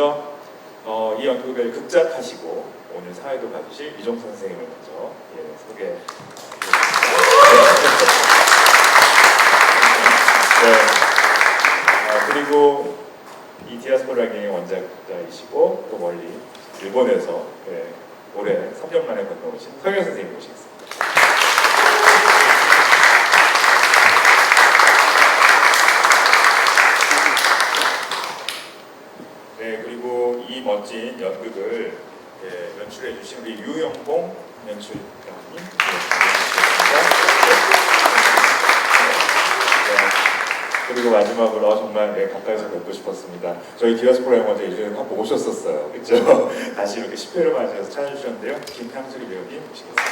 먼저 이 연극을 극작하시고 오늘 사회도 봐주실 이종 선생님을 먼저 소개. 그리고 이 디아스포라의 원작자이시고 또 멀리 일본에서 올해 3년 만에 건너오신 서경 선생님 모시겠습니다. 네, 그리고 이 멋진 연극을 연출해 주신 우리 유영봉 연출가님 그리고 마지막으로 정말 가까이서 뵙고 싶었습니다. 저희 디아스포라 영화제 예전에 한번 오셨었어요. 그렇죠? 다시 이렇게 10회를 맞이해서 찾아주셨는데요. 김향수리 배우님 모시겠습니다.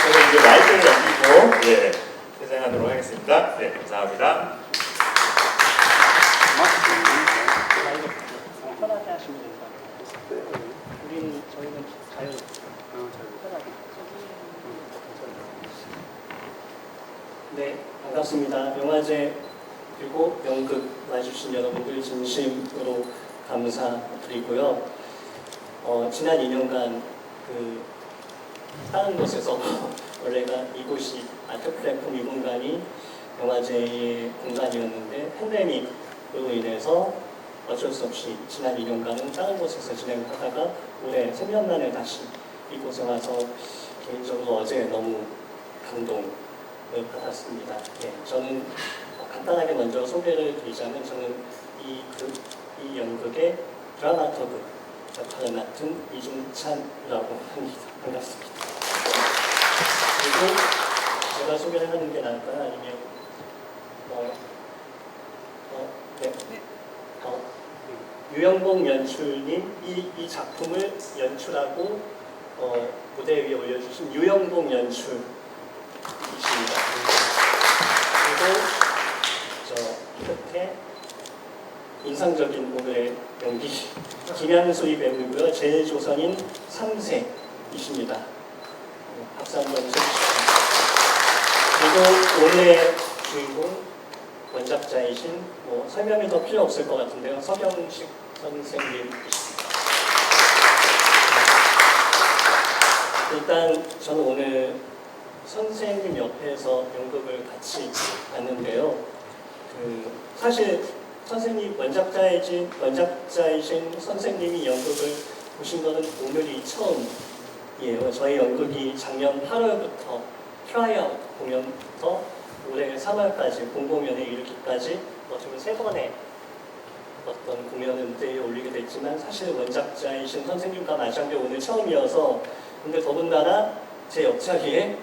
저는 이제 마이크를 넘기고 퇴장하도록 하겠습니다. 네, 감사합니다. 편하게 하시면 된다. 저희는 자유롭게 편하게. 네, 반갑습니다. 영화제 그리고 연극 와주신 여러분들 진심으로 감사드리고요. 지난 2년간 다른 곳에서 원래가 이곳이 아트 플랫폼 이 공간이 영화제의 공간이었는데 팬데믹으로 인해서 어쩔 수 없이 지난 2년간은 다른 곳에서 진행하다가 올해 3년 만에 다시 이곳에 와서 개인적으로 어제 너무 감동을 받았습니다. 저는 간단하게 먼저 소개를 드리자면 저는 이 연극의 드라마터그 역할을 맡은 이중찬이라고 합니다. 반갑습니다. 그리고 제가 소개를 하는 게 나을까요? 아니면 유영봉 연출님 이 작품을 연출하고 무대 위에 올려주신 유영봉 연출이십니다. 그리고 저 끝에 인상적인 오늘의 연기 김향수리 배우이고요. 제일조선인 3세이십니다. 박수 한번 쳐주시죠. 그리고 오늘의 주인공 원작자이신 설명이 더 필요 없을 것 같은데요. 서경식 선생님이십니다. 일단 저는 오늘 선생님 옆에서 연극을 같이 봤는데요. 사실 선생님 원작자이신 선생님이 연극을 보신 것은 오늘이 처음이에요. 저희 연극이 작년 8월부터 트라이아웃 공연부터 올해 3월까지 공공연에 이르기까지 총 3번의 어떤 공연을 무대에 올리게 됐지만 사실 원작자이신 선생님과 마주한 게 오늘 처음이어서 근데 더군다나 제 옆자리에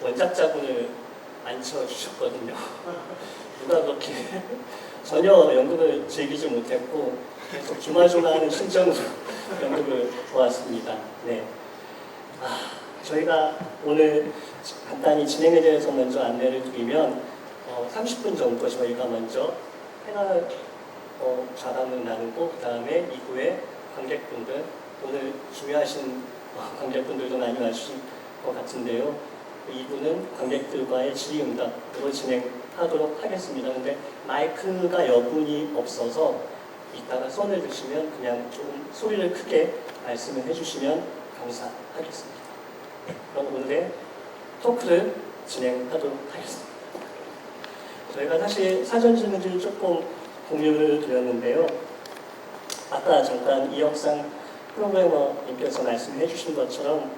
원작자분을 앉혀주셨거든요. 누가 그렇게 전혀 연극을 즐기지 못했고 계속 조마조마하는 심정으로 연극을 보았습니다. 네. 저희가 오늘 간단히 진행에 대해서 먼저 안내를 드리면 30분 정도 저희가 먼저 패널 좌담을 나누고 그 다음에 이후에 관객분들 오늘 중요하신 관객분들도 많이 와주신 것 같은데요. 2부는 관객들과의 질의응답으로 진행하도록 하겠습니다. 근데 마이크가 여분이 없어서 이따가 손을 드시면 그냥 좀 소리를 크게 말씀을 해주시면 감사하겠습니다. 그럼 오늘의 토크를 진행하도록 하겠습니다. 저희가 사실 사전 질문지를 조금 공유를 드렸는데요. 아까 잠깐 이혁상 프로그래머님께서 말씀해 주신 것처럼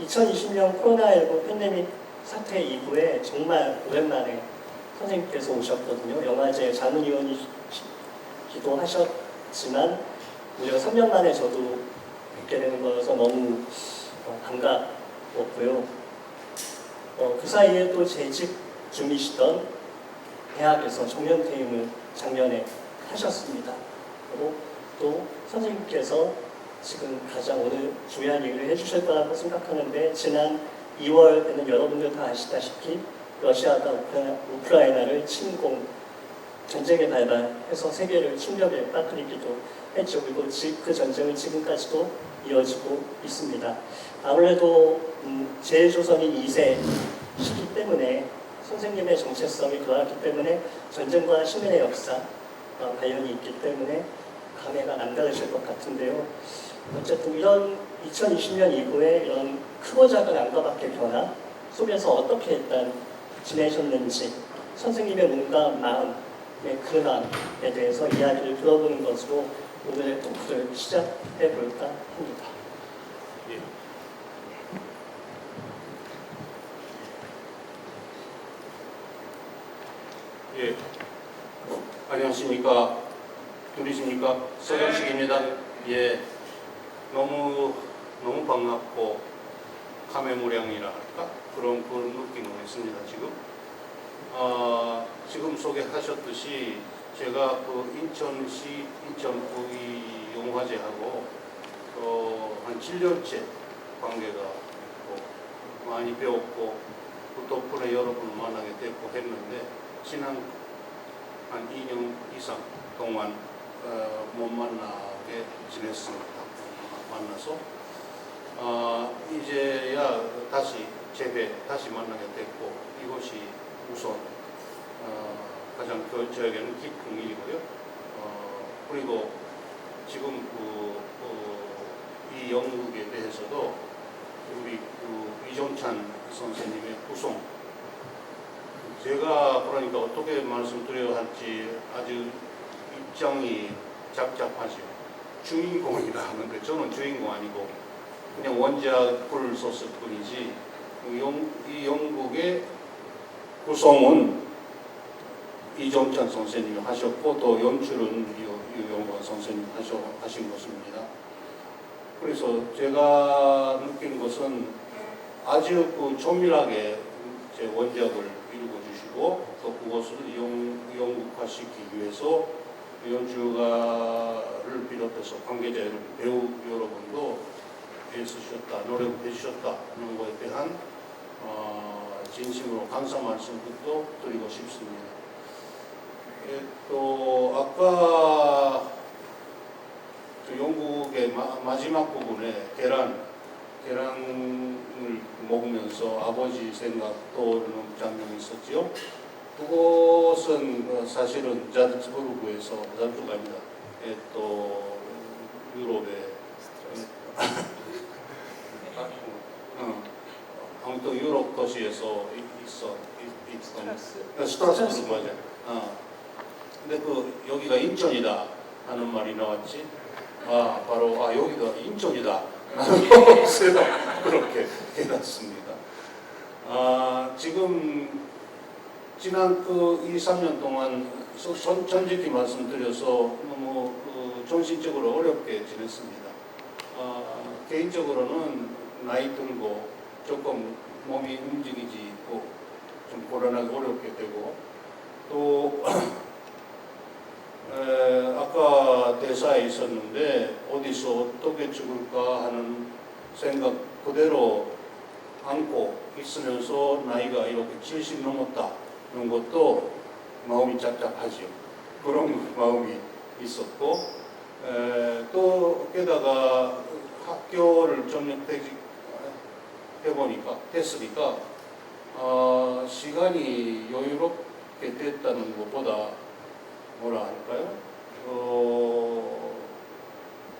2020년 코로나19 팬데믹 사태 이후에 정말 오랜만에 선생님께서 오셨거든요. 영화제 자문위원이기도 하셨지만 무려 3년 만에 저도 뵙게 되는 거여서 너무 반가웠고요. 그 사이에 또 재직 중이시던 대학에서 정년퇴임을 작년에 하셨습니다. 그리고 또 선생님께서 지금 가장 오늘 중요한 얘기를 해주실 거라고 생각하는데 지난 2월에는 여러분들 다 아시다시피 러시아가 우크라이나를 침공, 전쟁에 발발해서 세계를 충격에 빠뜨리기도 했죠. 그리고 그 전쟁은 지금까지도 이어지고 있습니다. 아무래도 제일조선인 2세시기 때문에 선생님의 정체성이 그러하기 때문에 전쟁과 시민의 역사 관련이 있기 때문에 감회가 남다르실 것 같은데요. 어쨌든 이런 2020년 이후에 이런 크고 작은 안과 밖의 변화 속에서 어떻게 일단 지내셨는지 선생님의 몸과 마음의 근황에 대해서 이야기를 들어보는 것으로 오늘의 토크를 시작해 볼까 합니다. 예. 예. 안녕하십니까. 들리십니까? 서정식입니다. 예. 너무 반갑고 감회무량이라 할까? 그런 느낌을 했습니다, 지금. 지금 소개하셨듯이 제가 그 인천시 인천구의 용화제하고 한 7년째 관계가 있고 많이 배웠고 그 덕분에 여러분을 만나게 됐고 했는데 지난 한 2년 이상 동안 못 만나게 지냈습니다. 만나서 이제야 다시 다시 만나게 됐고 이것이 우선 가장 저에게는 깊은 일이고요. 그리고 지금 이 영국에 대해서도 우리 이종찬 선생님의 구성 제가 그러니까 어떻게 말씀드려야 할지 아주 입장이 잡잡하죠. 주인공이라 하는데 저는 주인공 아니고 그냥 원작을 썼을 뿐이지 이 영국의 구성은 이종찬 선생님이 하셨고 또 연출은 유영권 선생님이 하신 것입니다. 그래서 제가 느낀 것은 아주 조밀하게 제 원작을 읽어주시고 또 그것을 영국화시키기 위해서 연주가를 비롯해서 관계자 여러분, 배우 여러분도 애쓰셨다, 노력해 주셨다는 것에 대한 진심으로 감사 말씀도 드리고 싶습니다. 또 아까 영국의 마지막 부분에 계란을 먹으면서 아버지 생각 떠오르는 장면이 있었죠. 그것은 사실은 자르츠부르크에서 자르츠부르크입니다. 또 유럽의 아무튼 유럽 도시에서 있던 스트라스부르크 맞아요. 근데 여기가 인천이다 하는 말이 나왔지. 바로 여기가 인천이다. 그렇게 깨닫습니다. 지금 지난 2, 3년 동안 솔직히 말씀드려서 너무 정신적으로 어렵게 지냈습니다. 개인적으로는 나이 들고 조금 몸이 움직이지 좀 고란하게 어렵게 되고 또 아까 대사에 있었는데 어디서 어떻게 죽을까 하는 생각 그대로 안고 있으면서 나이가 이렇게 70 넘었다는 것도 마음이 짝짝하죠. 그런 마음이 있었고 또 게다가 학교를 했으니까 시간이 여유롭게 됐다는 것보다 뭐라 할까요?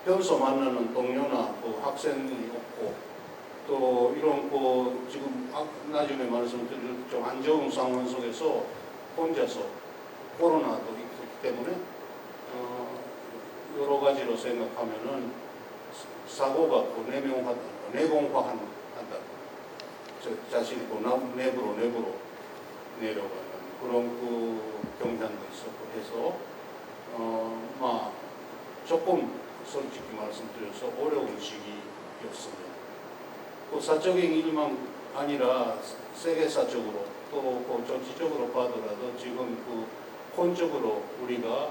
평소 만나는 동료나 학생이 없고 또 이런 지금 나중에 말씀드릴 좀 안 좋은 상황 속에서 혼자서 코로나도 있기 때문에 여러 가지로 생각하면은 사고가 내공화한다. 자신이 내부로 내려가는 그런 경향도 있었고 해서 조금 솔직히 말씀드려서 어려운 시기였습니다. 사적인 일만 아니라 세계사적으로 또 정치적으로 봐더라도 지금 혼적으로 우리가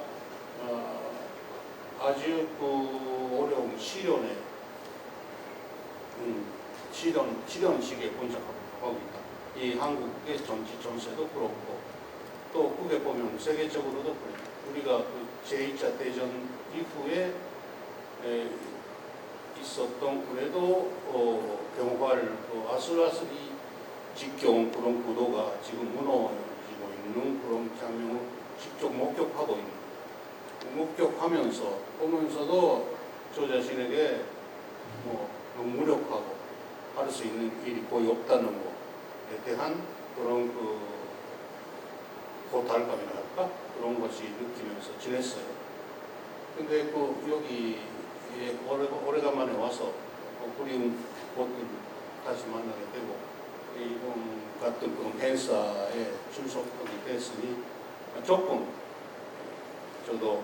아주 어려운 시련 시기에 분석하고 있다. 이 한국의 정치 전세도 그렇고 또 그게 보면 세계적으로도 그래요. 우리가 제2차 대전 이후에 있었던 그래도 병화를 아슬아슬이 지켜온 그런 구도가 지금 무너지고 있는 그런 장면을 직접 목격하고 있는 목격하면서 보면서도 저 자신에게 뭐 너무 무력하고 할 수 있는 일이 거의 없다는 것에 대한 그런 그 고달감이라 할까? 그런 것이 느끼면서 지냈어요. 근데 그 여기 오래간만에 와서 그리운 곳들 다시 만나게 되고 이번 같은 그런 행사에 출석하게 됐으니 조금 저도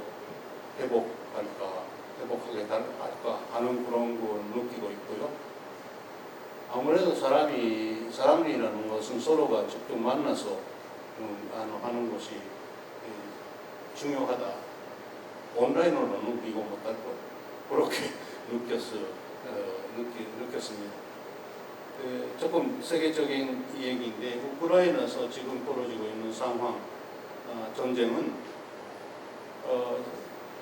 회복하게 할까 하는 그런 걸 느끼고 있고요. 아무래도 사람이라는 것은 서로가 직접 만나서 하는 것이 중요하다. 온라인으로는 느끼고 못할 것 그렇게 느꼈습니다. 조금 세계적인 얘기인데 우크라이나에서 지금 벌어지고 있는 상황, 전쟁은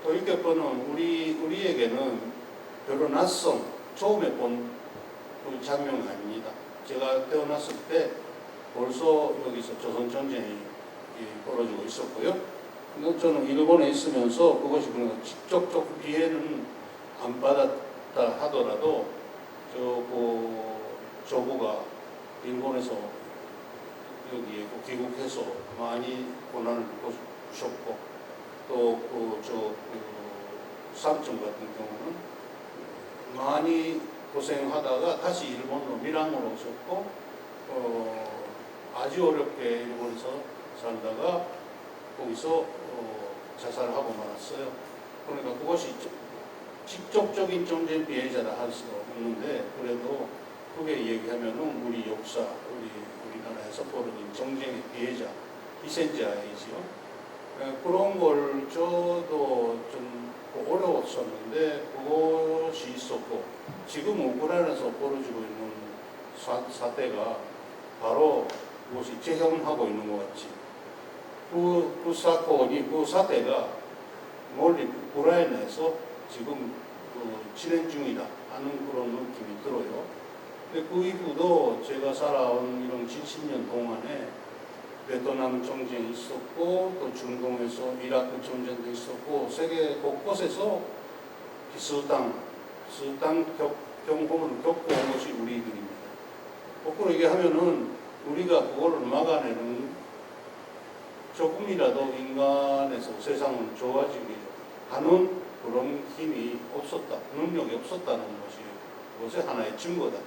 돌이켜보면 우리에게는 별로 낯선 처음에 본 그 장면이 아닙니다. 제가 태어났을 때 벌써 여기서 조선 전쟁이 벌어지고 있었고요. 저는 일본에 있으면서 그것이 그러니까 직접적 피해는 안 받았다 하더라도 조부가 일본에서 여기에 귀국해서 많이 고난을 겪으셨고 또 삼촌 같은 경우는 많이 고생하다가 다시 일본으로 밀항으로 오셨고 아주 어렵게 일본에서 살다가 거기서 자살하고 말았어요. 그러니까 그것이 직접적인 전쟁 피해자라 할 수가 없는데 그래도 그게 얘기하면은 우리 역사, 우리나라에서 벌어진 전쟁의 피해자, 희생자이지요. 그런 걸 저도 좀 어려웠었는데 그것이 있었고 지금 우크라이나에서 벌어지고 있는 사태가 바로 그것이 재현하고 있는 것 같이 그 사건이 그 사태가 멀리 우크라이나에서 지금 진행 중이다 하는 그런 느낌이 들어요. 근데 그 이후도 제가 살아온 이런 70년 동안에 베트남 전쟁이 있었고 또 중동에서 이라크 전쟁도 있었고 세계 곳곳에서 비슷한 경험을 겪어온 것이 우리들입니다. 거꾸로 얘기하면은 우리가 그거를 막아내는 조금이라도 인간에서 세상을 좋아지게 하는 그런 힘이 없었다, 능력이 없었다는 것이 그것의 하나의 증거다.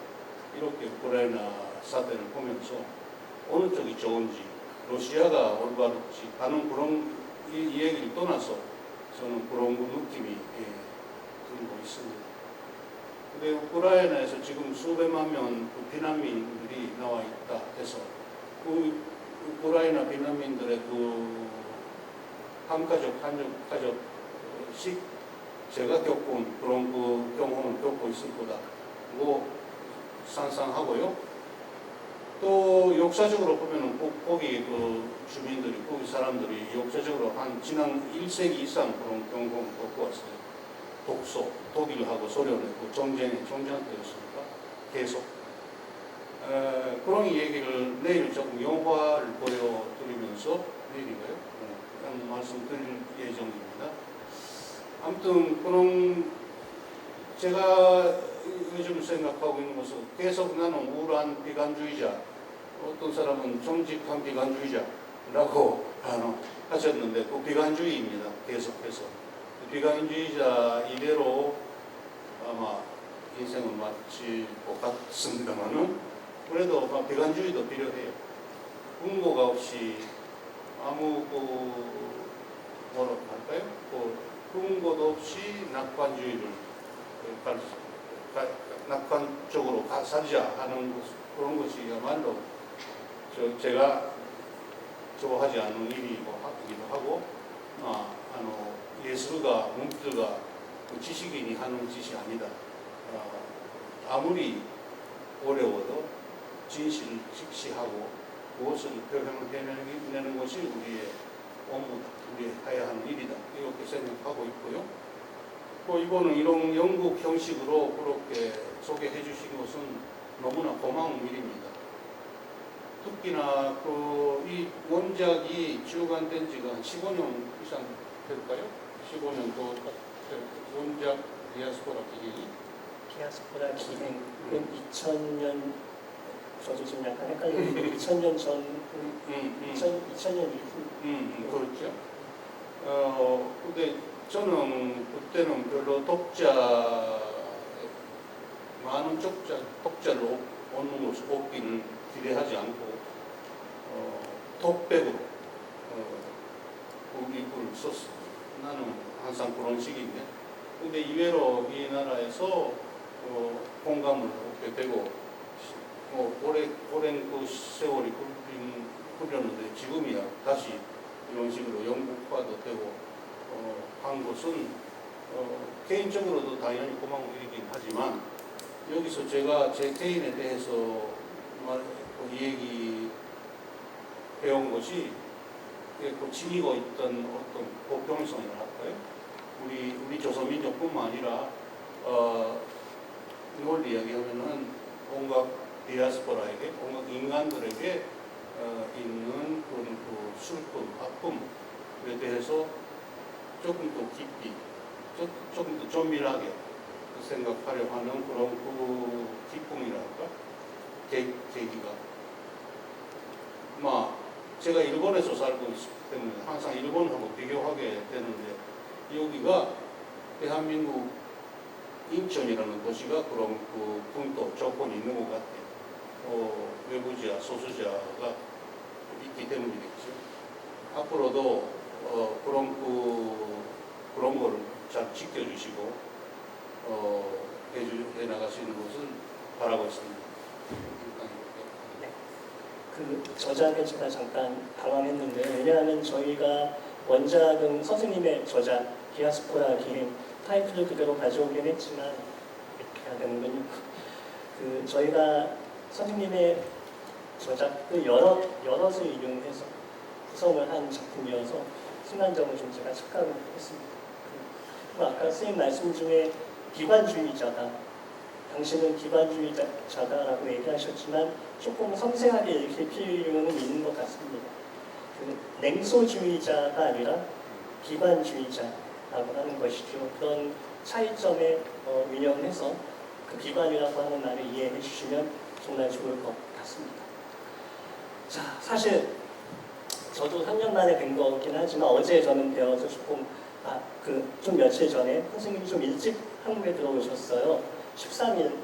이렇게 우크라이나 사태를 보면서 어느 쪽이 좋은지 러시아가 올바른지 하는 그런 이 얘기를 떠나서 저는 그런 느낌이 들고 있습니다. 근데 우크라이나에서 지금 수백만 명 비난민들이 나와 있다 해서 그 우크라이나 비난민들의 한 가족씩 제가 겪은 그런 경험을 겪고 있을 거다. 상상하고요. 또 역사적으로 보면은 거기 주민들이, 거기 사람들이 역사적으로 한 지난 1세기 이상 그런 경험을 겪고 왔어요. 독소, 독일하고 소련의 전쟁 때였으니까 계속. 그런 얘기를 내일 조금 영화를 보여드리면서 내일인가요? 그런 말씀 드릴 예정입니다. 아무튼 그런 제가 요즘 생각하고 있는 것은 계속 나는 우울한 비관주의자, 어떤 사람은 정직한 비관주의자라고 하셨는데 그 비관주의입니다. 계속해서 비관주의자 이대로 아마 인생을 마칠 것 같습니다만은 그래도 비관주의도 필요해요. 근거가 없이 아무 뭐라고 할까요? 근거도 없이 낙관주의를 낙관적으로 살자 하는 그런 것이야말로 제가 좋아하지 않는 일이기도 하고 예술가, 문들가 지식인이 하는 짓이 아니다. 아무리 어려워도 진실을 직시하고 그것을 표현해내는 것이 우리의 업무다. 우리 해야 하는 일이다. 이렇게 생각하고 있고요. 이거는 이런 연극 형식으로 그렇게 소개해 주신 것은 너무나 고마운 일입니다. 특히나 이 원작이 출간된 지가 한 15년 이상 될까요? 15년도 원작 디아스포라 기획이 디아스포라 기행은 2000년 저도 지금 약간 헷갈리는데 2000년 전 2000년 이후 그렇죠. 근데 저는 그때는 별로 많은 독자를 얻는 것을 얻기는 기대하지 않고 톡백으로 우리 글을 썼어. 나는 항상 그런 식인데, 근데 이외로 이 나라에서 공감을 얻게 되고 오랜 그 세월이 흘렸는데 지금이야 다시 이런 식으로 영국화도 되고 한 것은 개인적으로도 당연히 고마운 일이긴 하지만, 여기서 제가 제 개인에 대해서 이 얘기 배운 것이 지니고 있던 어떤 보편성이라 할까요? 우리 조선민족뿐만 아니라 이걸 이야기하면은 온갖 디아스포라에게, 온갖 인간들에게 있는 그런 그 슬픔, 아픔에 대해서 조금 더 깊이, 조금 더 좀밀하게 생각하려 하는 그런 그 기쁨이랄까? 계기가. 제가 일본에서 살고 있기 때문에 항상 일본하고 비교하게 되는데, 여기가 대한민국 인천이라는 도시가 그런 그 풍토, 조건이 있는 것 같아요. 외부자, 소수자가 있기 때문이겠죠. 앞으로도 그런 거를 잘 지켜주시고 해 나가시는 것을 바라고 있습니다. 그 저작에 제가 잠깐 당황했는데, 왜냐하면 저희가 원작은 선생님의 저작 디아스포라 기행 타이틀을 그대로 가져오긴 했지만 이렇게 해야 되는군요. 그 저희가 선생님의 저작을 여럿을 이용해서 구성을 한 작품이어서 순간적으로 좀 제가 착각을 했습니다. 아까 선생님 말씀 중에 기관주의자다, 당신은 기관주의자다라고 얘기하셨지만 조금 섬세하게 읽힐 필요는 있는 것 같습니다. 그 냉소주의자가 아니라 기관주의자라고 하는 것이죠. 그런 차이점에 운영해서 그 기관이라고 하는 말을 이해해 주시면 정말 좋을 것 같습니다. 자, 사실 저도 3년 만에 뵌 거긴 하지만 어제 저는 배워서 조금 좀 며칠 전에 선생님이 좀 일찍 한국에 들어오셨어요. 13일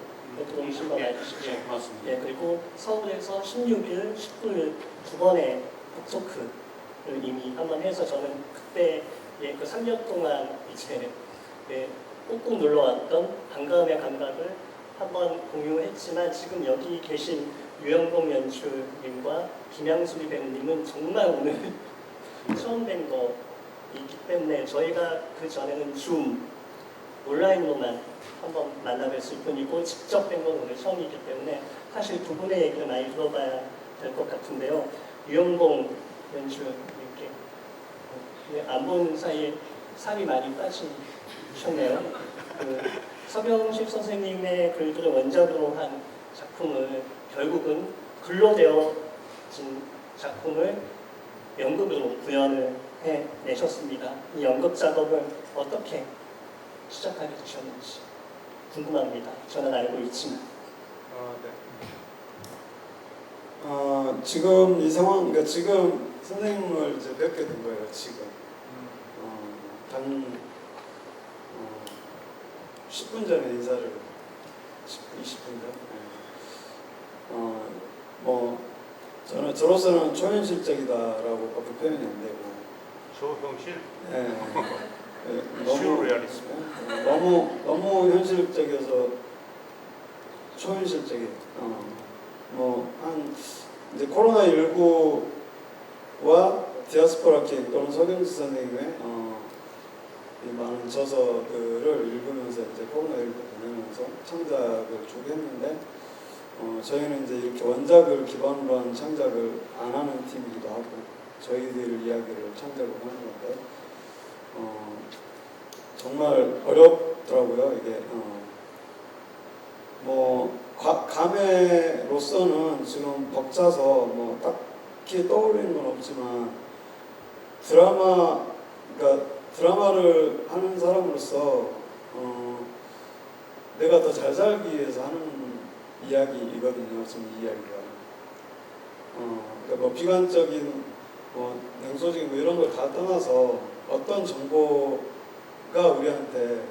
들어오신 거 맞으시죠? 예, 맞습니다. 예, 그리고 서울에서 16일, 19일 두 번의 북토크를 이미 한번 해서 저는 그때 그 3년 동안 이제 꾹꾹 눌러왔던 반가움의 감각을 한번 공유했지만, 지금 여기 계신 유영봉 연출님과 김양수리 배우님은 정말 오늘 처음 뵌 거이기 때문에 저희가 그 전에는 줌 온라인으로만 한번 만나뵀을 뿐이고 직접 뵌 건 오늘 처음이기 때문에 사실 두 분의 얘기를 많이 들어봐야 될 것 같은데요. 유영봉 연출님께 안 본 사이에 살이 많이 빠지셨네요. 서경식 선생님의 글들을 원작으로 한 작품을 결국은 글로 되어진 작품을 연극으로 구현을 해내셨습니다. 이 연극 작업을 어떻게 시작하게 되셨는지 궁금합니다. 저는 알고 있지만. 네. 지금 이 상황, 그러니까 지금 선생님을 이제 뵙게 된 거예요. 지금 단 10분 전에 인사를 10분, 20분 전. 저로서는 초현실적이다라고 밖에 표현이 안 되고. 초현실? 네. 슈레알리스트. 너무 현실적이어서 초현실적이에요. 이제 코로나19와 디아스포라 킹 또는 서경수 선생님의 이 많은 저서들을 읽으면서 이제 코로나19 보내면서 창작을 쭉 했는데, 저희는 이제 이렇게 원작을 기반으로 한 창작을 안 하는 팀이기도 하고 저희들 이야기를 창작을 하는 건데 정말 어렵더라고요. 이게 감회로서는 지금 벅차서 딱히 떠오르는 건 없지만 그러니까 드라마를 하는 사람으로서 내가 더 잘 살기 위해서 하는 이야기이거든요. 지금 이 이야기가. 그러니까 뭐 비관적인, 뭐 냉소적인 뭐 이런 걸 다 떠나서 어떤 정보가 우리한테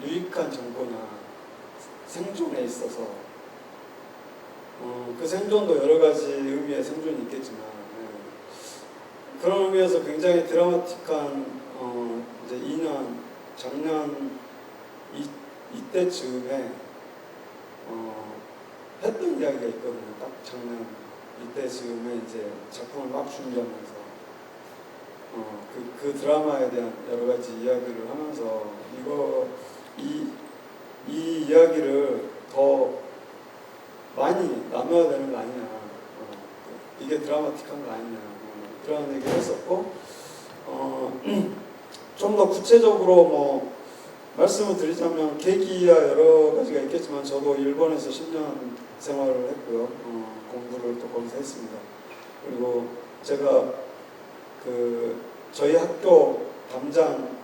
유익한 정보냐, 생존에 있어서 그 생존도 여러 가지 의미의 생존이 있겠지만 그런 의미에서 굉장히 드라마틱한 이제 2년 작년 이때쯤에 했던 이야기가 있거든요. 딱 작년 이때쯤에 이제 작품을 막 준비하면서 그 드라마에 대한 여러 가지 이야기를 하면서 이 이야기를 더 많이 나눠야 되는 거 아니냐, 이게 드라마틱한 거 아니냐, 그런 얘기를 했었고 좀 더 구체적으로 뭐 말씀을 드리자면 계기야 여러 가지가 있겠지만 저도 일본에서 10년 생활을 했고요. 공부를 또 거기서 했습니다. 그리고 제가 그 저희 학교 담장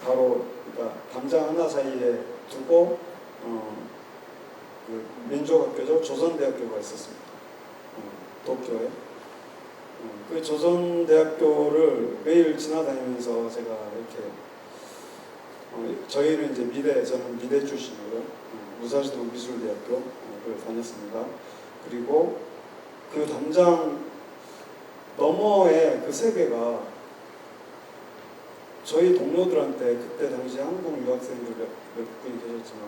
바로 그러니까 담장 하나 사이에 두고 그 민족학교죠. 조선대학교가 있었습니다. 도쿄에. 그 조선대학교를 매일 지나다니면서 제가 이렇게 저희는 이제 저는 미대 출신이고요. 무사시도 미술대학교를 다녔습니다. 그리고 그 담장 너머의 그 세계가 저희 동료들한테 그때 당시 한국 유학생들 몇 분이 계셨지만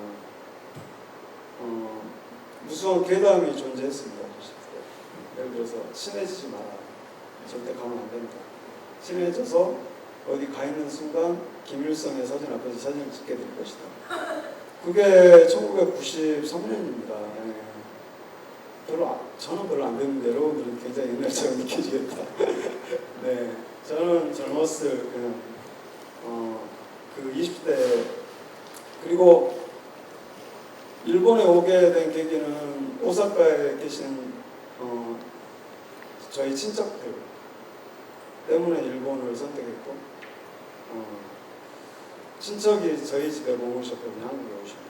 무수한 괴담이 존재했습니다. 예를 들어서 친해지지 마라. 절대 가면 안 됩니다. 친해져서 어디 가 있는 순간 김일성의 사진 앞에서 사진을 찍게 될 것이다. 그게 1993년입니다. 저는 별로 안 됐는데 여러분들은 굉장히 옛날처럼 느껴지겠다. 네, 저는 젊었을 그냥 그 20대 그리고 일본에 오게 된 계기는 오사카에 계신 저희 친척들 때문에 일본을 선택했고 친척이 저희 집에 머무셨거든요. 한국에 오시면.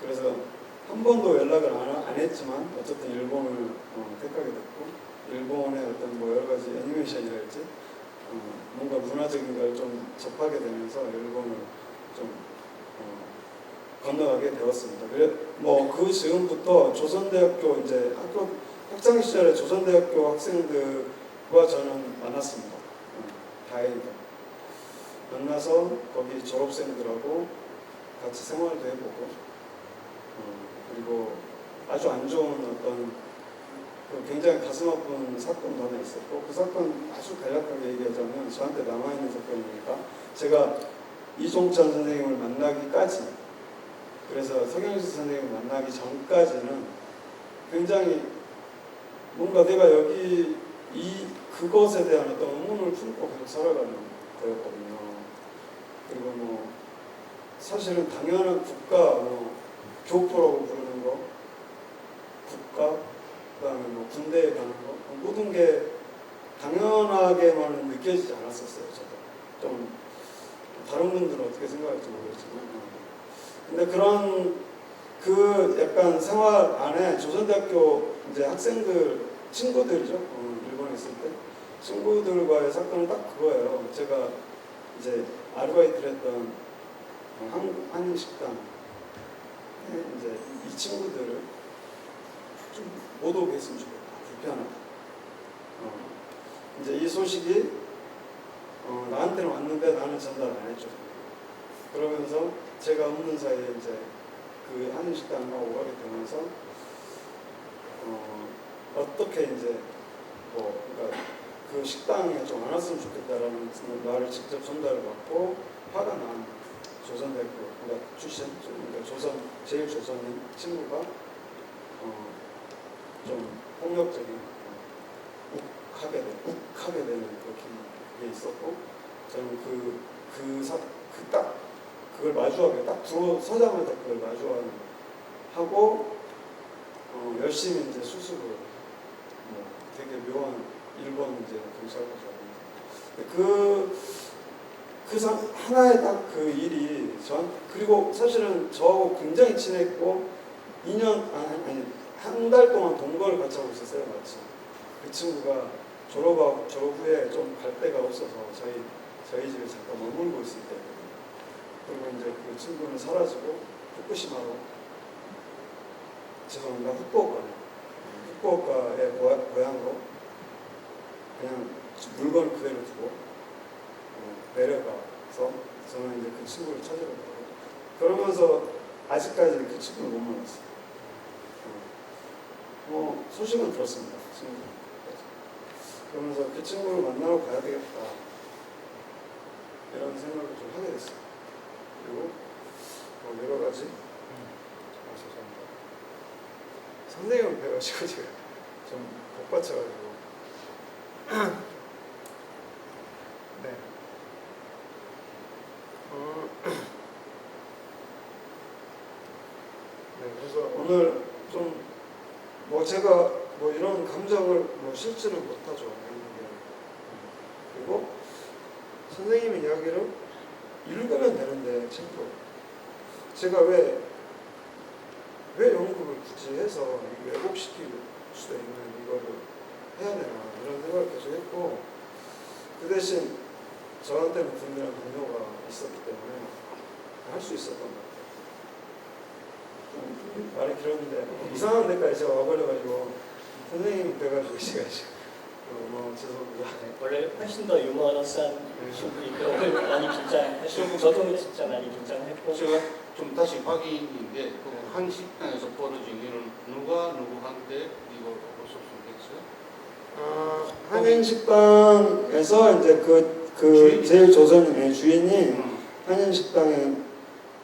그래서 한 번도 연락을 안 했지만 어쨌든 일본을 택하게 됐고 일본의 어떤 뭐 여러 가지 애니메이션이랄지 뭔가 문화적인 걸 좀 접하게 되면서 일본을 좀 건너가게 되었습니다. 그래 뭐 그 즈음부터 조선대학교 이제 학창 시절에 조선대학교 학생들과 저는 만났습니다. 다행히도 만나서 거기 졸업생들하고 같이 생활도 해보고 그리고 아주 안 좋은 어떤 굉장히 가슴 아픈 사건도 하나 있었고 그 사건 아주 간략하게 얘기하자면 저한테 남아있는 사건이니까 제가 이종찬 선생님을 만나기까지 그래서 서경식 선생님을 만나기 전까지는 굉장히 뭔가 내가 여기 그것에 대한 어떤 의문을 품고 계속 살아가는 거였거든요. 그리고 뭐 사실은 당연한 국가 교포라고 부르는 거 국가 그다음에 뭐 군대에 가는 거 모든 게 당연하게만 느껴지지 않았었어요. 저도 좀 다른 분들은 어떻게 생각할지 모르겠지만 근데 그런 그 약간 생활 안에 조선대학교 이제 학생들 친구들이죠. 일본에 있을 때 친구들과의 사건은 딱 그거예요. 제가 이제 아르바이트를 했던 한인 식당 이제 이 친구들을 좀 못 오게 했으면 좋겠다. 불편하다. 이제 이 소식이 나한테는 왔는데 나는 전달 안 했죠. 그러면서 제가 없는 사이에 이제 그 한인 식당을 오가게 되면서 어떻게 이제 뭐 그러니까 그 식당에 좀 안 왔으면 좋겠다라는 말을 직접 전달을 받고 화가 난 조선대학교 그러니까 출신 그러니까 제일 조선인 친구가 좀 폭력적인 욱하게 되는 그게 있었고 저는 그걸 마주하게 딱 들어서자마자 그걸 마주하고 열심히 이제 수습을 되게 묘한 일본 이제 경찰과죠. 하나의 딱 그 일이 그리고 사실은 저하고 굉장히 친했고 2년 아니 한 달 동안 동거를 같이 하고 있었어요. 마치 그 친구가 졸업 후에 좀 갈 데가 없어서 저희 집에 잠깐 머물고 있을 때거든요. 그리고 이제 그 친구는 사라지고 후쿠시마로 죄송합니다. 후쿠오카의 고향으로 그냥 물건을 그대로 두고 내려가서 저는 이제 그 친구를 찾으러 가고 그러면서 아직까지 그 친구를 못 만났어요. 뭐 소식은 들었습니다. 그러면서 그 친구를 만나러 가야 되겠다 이런 생각을 좀 하게 됐어요. 그리고 뭐 여러 가지 죄송합니다. 선생님을 배워가지고 제가 좀 복받쳐가지고 네. 네, 그래서 오늘 좀 뭐 제가 뭐 이런 감정을 뭐 실지는 못하죠. 그리고 선생님의 이야기를 읽으면 되는데 책도 제가 왜 연극을 굳이 해서 왜곡시킬 수도 있는 이거를 해야 되나 이런 생각을 계속 했고 그 대신 저한테는 든든한 동료가 있었기 때문에 할 수 있었던 것 같아요. 말이 길었는데 이상한 데까지 제가 와버려가지고 선생님 돼가지고 제가 죄송합니다. 원래 훨씬 더 유머러스한 분이 그런 많이 긴장하시고 저도 진짜 많이 긴장했고 제가 좀 다시 확인인데 그 한 식당에서 벌어진 일은 누가 누구한테 이걸 없었으면 됐어요? 한인식당에서 이제 그 제일 조선의 주인이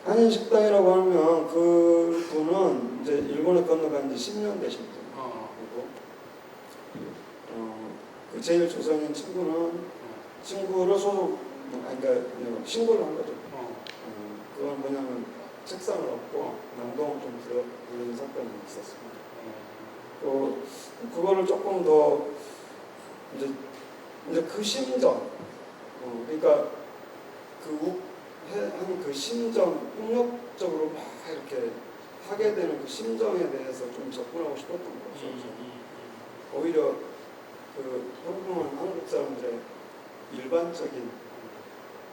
한인식당이라고 하면 그 분은 이제 일본에 건너간 지 10년 되신 분이고 그 제일 조선인 친구를 그러니까 신고를 한 거죠. 그건 뭐냐면 책상을 얻고 난동을 좀 부르는 사건이 있었습니다. 또 그거를 조금 더 이제 그 심정, 그러니까 그 심정, 폭력적으로 막 이렇게 하게 되는 그 심정에 대해서 좀 접근하고 싶었던 거죠. 오히려 그 평범한 한국 사람들의 일반적인,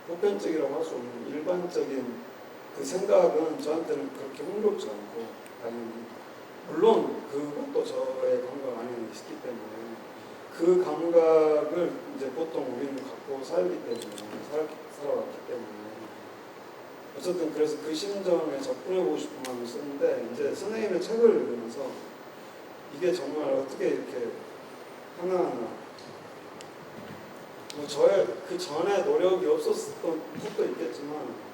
보편적이라고 할 수 없는 일반적인 그 생각은 저한테는 그렇게 흥미롭지 않고 당연히 물론 그것도 저의 감각 안에 있기 때문에 그 감각을 이제 보통 우리는 갖고 살았기 때문에 어쨌든 그래서 그 심정에 접근해보고 싶은 마음을 썼는데 이제 선생님의 책을 읽으면서 이게 정말 어떻게 이렇게 하나하나 뭐 저의 그 전에 노력이 없었던 것도 있겠지만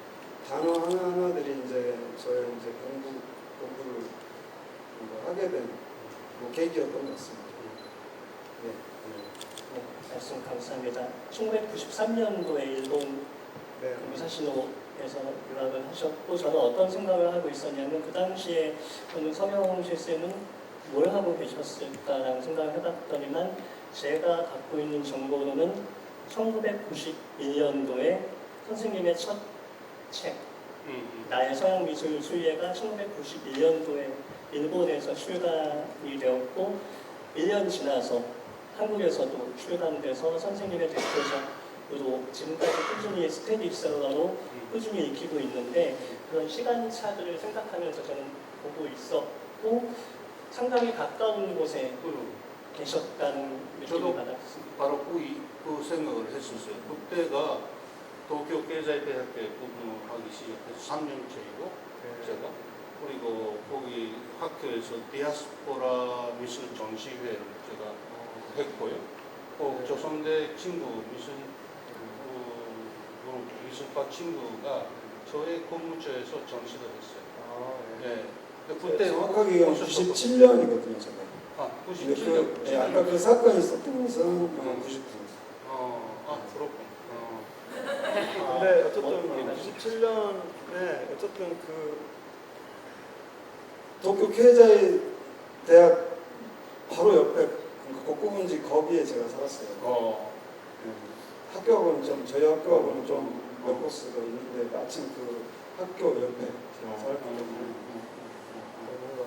단어 하나하나들이 이제 저의 이제 공부를 하게 된 뭐 계기였던 것 같습니다. 네. 말씀 감사합니다. 1993년도에 일본 네. 무사시노에서 유학을 하셨고 저는 어떤 생각을 하고 있었냐면 그 당시에 저는 서명실 쌤은 뭘 하고 계셨을까라는 생각을 해봤더니만 제가 갖고 있는 정보로는 1991년도에 선생님의 첫 책 나의 서양미술 순례가 1991년도에 일본에서 출간이 되었고 1년 지나서 한국에서도 출간돼서 선생님의 대표작으로 지금까지 꾸준히 스테디셀러로 꾸준히 익히고 있는데 그런 시간차들을 생각하면서 저는 보고 있었고 상당히 가까운 곳에 계셨다는 느낌을 받았습니다. 바로 그 생각을 했었어요. 그때가 도쿄経済대학교에 근무하기 시작해서 3년째이고 제가 그리고 거기 학교에서 디아스포라 미술 전시회를 제가 했고요. 조선대 친구 미술과 친구가 저의 근무처에서 전시를 했어요. 네. 그때 정확하게 97년이거든요, 제가. 97년. 아까 그 사건이 있었던 것은 99년. 그렇군. 근데 어쨌든 97년에 어쨌든 그 도쿄 케이자이 대학 바로 옆에 kokkugun지 거기에 제가 살았어요. 학교하고는 저희 학교하고는 좀 몇 코스가 있는데 마침 그 학교 옆에 제가 살기 때문에 뭔가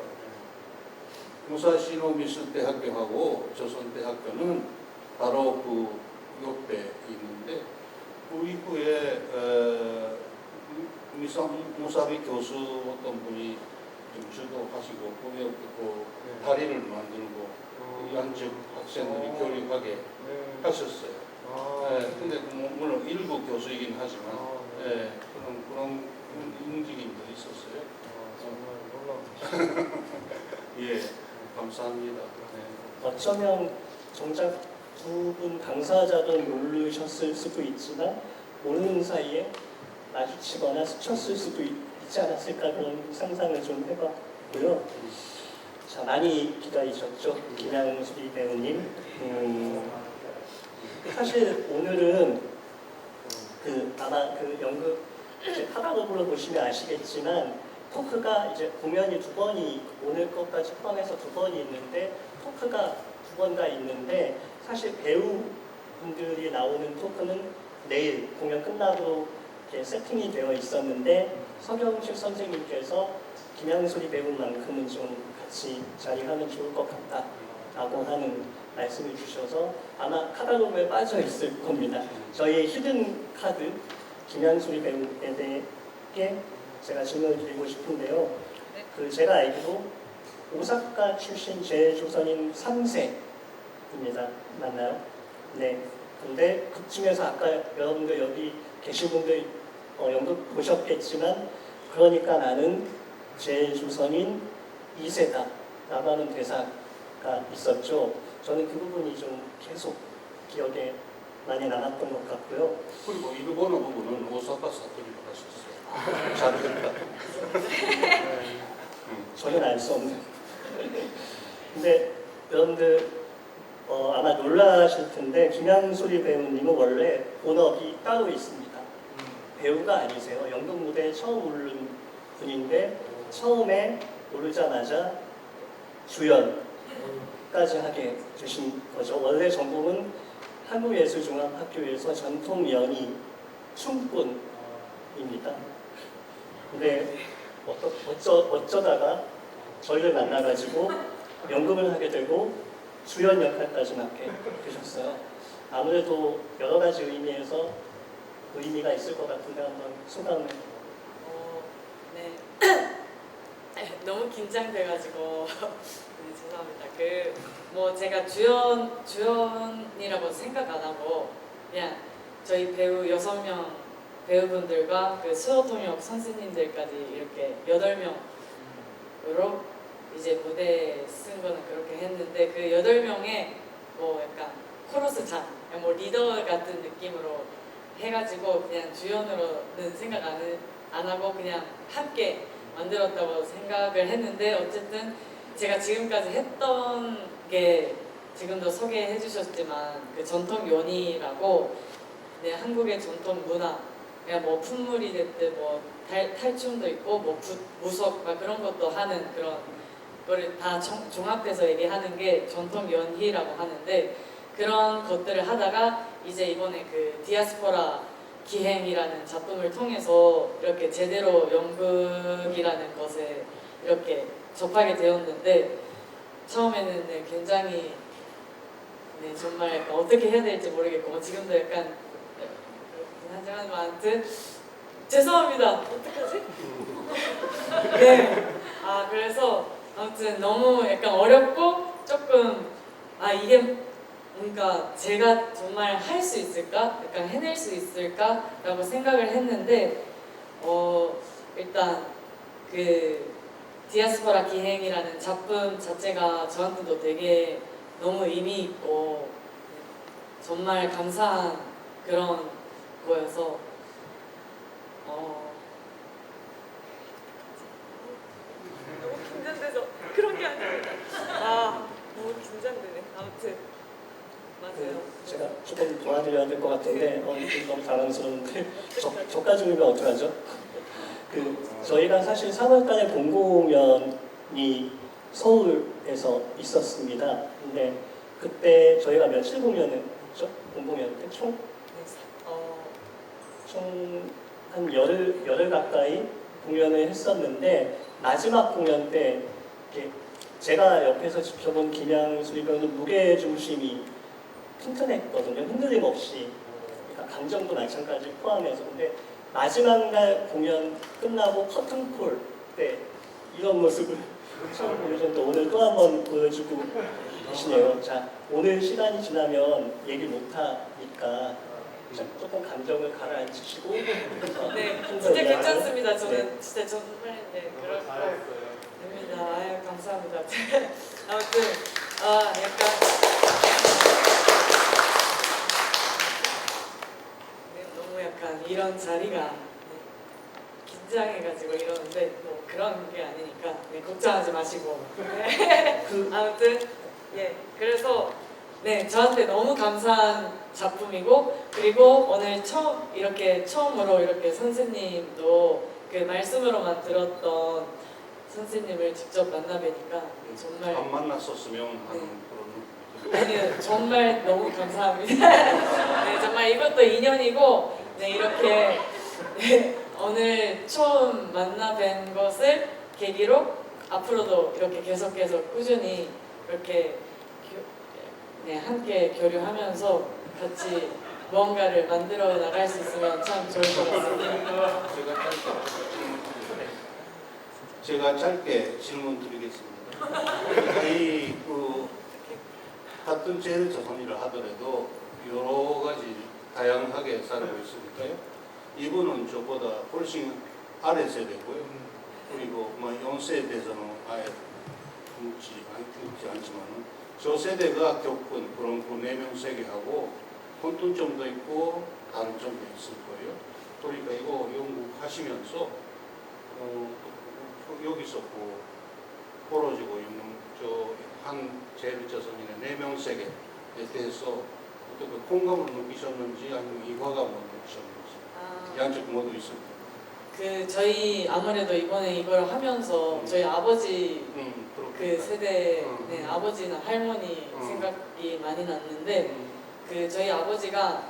무사시노 미술대학교하고 조선대학교는 바로 그 옆에 있는데 그 이후에 무사비 교수 어떤 분이 좀 주도하시고 거기에 그 다리를 만들고 양쪽 학생들이 교육하게 하셨어요. 네, 근데 물론 일부 교수이긴 하지만 네, 그런 움직임도 있었어요. 정말 놀라운 예, 감사합니다. 네. 어쩌면 정작 두 분 당사자도 모르셨을 수도 있지만 모르는 사이에 마주치거나 스쳤을 수도 있지 않았을까 그런 상상을 좀 해봤고요. 자, 많이 기다리셨죠? 김양수리 배우님. 사실 오늘은 아마 그 연극 이제 카다로그로 보시면 아시겠지만 토크가 이제 공연이 두 번이 오늘 것까지 포함해서 두 번이 있는데 토크가 두 번가 있는데 사실 배우분들이 나오는 토크는 내일 공연 끝나고 이제 세팅이 되어 있었는데 서경식 선생님께서 김양소리 배우만큼은 좀 같이 자리하면 좋을 것 같다라고 하는 말씀을 주셔서 아마 카다로그에 빠져 있을 겁니다. 저희의 히든 카드 김양소리 배우에 대해 제가 질문을 드리고 싶은데요. 제가 알기로 오사카 출신 제조선인 3세입니다. 맞나요? 네. 근데 그중에서 아까 여러분들 여기 계신 분들 연극 보셨겠지만 그러니까 나는 제조선인 2세다 라고 하는 대사가 있었죠. 저는 그 부분이 좀 계속 기억에 많이 남았던 것 같고요. 그리고 일본어 부분은 오사카 사투리로 하셨어요. 잘했다. 저는 알 수 없는. 근데 여러분들 아마 놀라실 텐데 김양소리 배우님은 원래 본업이 따로 있습니다. 배우가 아니세요. 연극 무대에 처음 오른 분인데 처음에 오르자마자 주연까지 하게 되신 거죠. 원래 전공은 한국예술종합학교에서 전통연희 춤꾼입니다. 근데 어쩌다가 저희를 만나가지고 연극을 하게 되고 주연 역할까지 맡게 되셨어요. 아무래도 여러 가지 의미가 있을 것 같은데 한번 소감을. 네. 너무 긴장돼가지고 네, 죄송합니다. 뭐 제가 주연이라고 생각 안 하고 그냥 저희 배우 6명 배우분들과 수어통역 선생님들까지 이렇게 8명으로 이제 무대에 쓴 거는 그렇게 했는데 그 8명의 뭐 약간 코러스 장, 뭐 리더 같은 느낌으로 해가지고 그냥 주연으로는 생각 안 하고 그냥 함께 만들었다고 생각을 했는데 어쨌든 제가 지금까지 했던 게 지금도 소개해 주셨지만 그 전통 연희라고 네, 한국의 전통 문화 그냥 뭐 풍물이 됐든 뭐 탈춤도 있고 뭐 무속 막 그런 것도 하는 그런 거를 다 종합해서 얘기하는 게 전통 연희라고 하는데 그런 것들을 하다가 이제 이번에 그 디아스포라 기행이라는 작품을 통해서 이렇게 제대로 연극이라는 것에 이렇게 접하게 되었는데 처음에는 네, 굉장히 네, 정말 약간 어떻게 해야 될지 모르겠고 지금도 약간 그렇긴 하지만 뭐 아무튼 죄송합니다. 어떡하지? 네. 그래서 아무튼 너무 약간 어렵고 조금 이게 그러니까 제가 정말 할 수 있을까? 약간 해낼 수 있을까? 라고 생각을 했는데 일단 그 디아스포라 기행이라는 작품 자체가 저한테도 되게 너무 의미 있고 정말 감사한 그런 거여서 너무 긴장돼서 그런 게 아닙니다. 너무 긴장되네. 아무튼 맞아요. 제가 조금 도와드려야 될 것 같은데 너무 당황스러운데 저까지 울면 어떡하죠? 저희가 사실 3월달에 본공연이 서울에서 있었습니다. 근데 그때 저희가 며칠 공연을 했죠? 본공연 때 총? 총 한 열흘 가까이 공연을 했었는데 마지막 공연 때 이렇게 제가 옆에서 지켜본 김양수리 배우는 무게 중심이 튼튼했거든요. 흔들림 없이. 그러니까 감정도 마찬가지 포함해서. 근데 마지막 날 공연 끝나고 커튼콜 때 이런 모습을 처음 보여줬는데 오늘 또 한 번 보여주고 계시네요. 자, 오늘 시간이 지나면 얘기 못하니까 조금 감정을 가라앉히시고 네, 진짜 괜찮습니다. 저는 진짜 정말인데 그렇고 됩니다. 아유 감사합니다. 아무튼 약간 네, 너무 약간 이런 자리가 긴장해가지고 이러는데 뭐 그런 게 아니니까 걱정하지 마시고 아무튼 그래서 저한테 너무 감사한 작품이고 그리고 오늘 처음으로 이렇게 선생님도 그 말씀으로만 들었던 선생님을 직접 만나 뵈니까 정말 안 만났었으면 하는 그런 아니요 정말 너무 감사합니다. 정말 이것도 인연이고 이렇게 오늘 처음 만나 뵌 것을 계기로 앞으로도 이렇게 계속해서 꾸준히 이렇게 함께 교류하면서 같이 무언가를 만들어 나갈 수 있으면 참 좋을 것 같습니다. 제가 짧게 질문 드리겠습니다. 이 같은 제일조선이라 하더라도 여러 가지 다양하게 살고 있으니까요. 이분은 저보다 훨씬 아래 세대고요. 그리고 연세대에서는 아예 굵지 않지만은 저 세대가 겪은 그런 그 내면 세계하고 공통점도 있고 다른 점도 있을 거예요. 그러니까 이거 연구하시면서 여기서 벌어지고 있는 저 한 제일조선인의 내면 세계에 대해서 어떻게 공감을 느끼셨는지 아니면 이화감을 느끼셨는지 양쪽 모두 있습니다. 저희 아무래도 이번에 이걸 하면서 저희 아버지 그 세대 아버지나 할머니 생각이 많이 났는데 저희 아버지가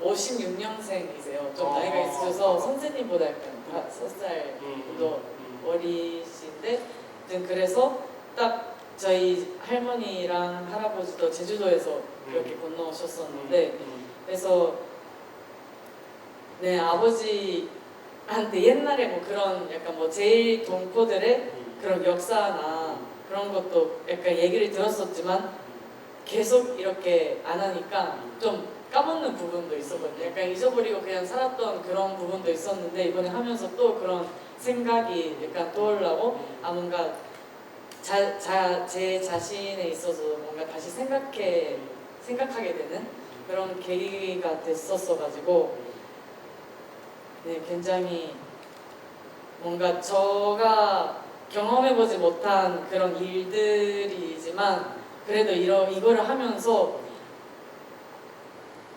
56년생이세요. 좀 나이가 있으셔서 선생님보다 약간 5살 정도 어리신데 그래서 딱 저희 할머니랑 할아버지도 제주도에서 이렇게 건너오셨었는데 그래서 아버지한테 옛날에 뭐 그런 약간 뭐 제일 동포들의 그런 역사나 그런 것도 약간 얘기를 들었었지만 계속 이렇게 안 하니까 좀 까먹는 부분도 있었거든요. 약간 잊어버리고 그냥 살았던 그런 부분도 있었는데 이번에 하면서 또 그런 생각이 약간 떠올라고 뭔가 제 자신에 있어서 뭔가 다시 생각하게 되는 그런 계기가 됐었어가지고 굉장히 뭔가 저가 경험해보지 못한 그런 일들이지만 그래도 이거를 하면서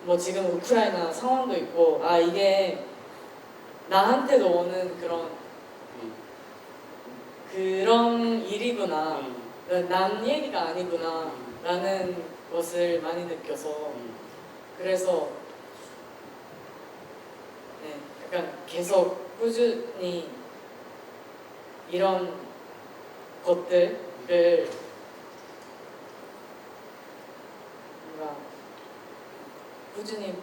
뭐 지금 우크라이나 상황도 있고 이게 나한테도 오는 그런 일이구나 남 얘기가 아니구나 라는 것을 많이 느껴서 그래서 약간 계속 꾸준히 이런 것들을 뭔가 꾸준히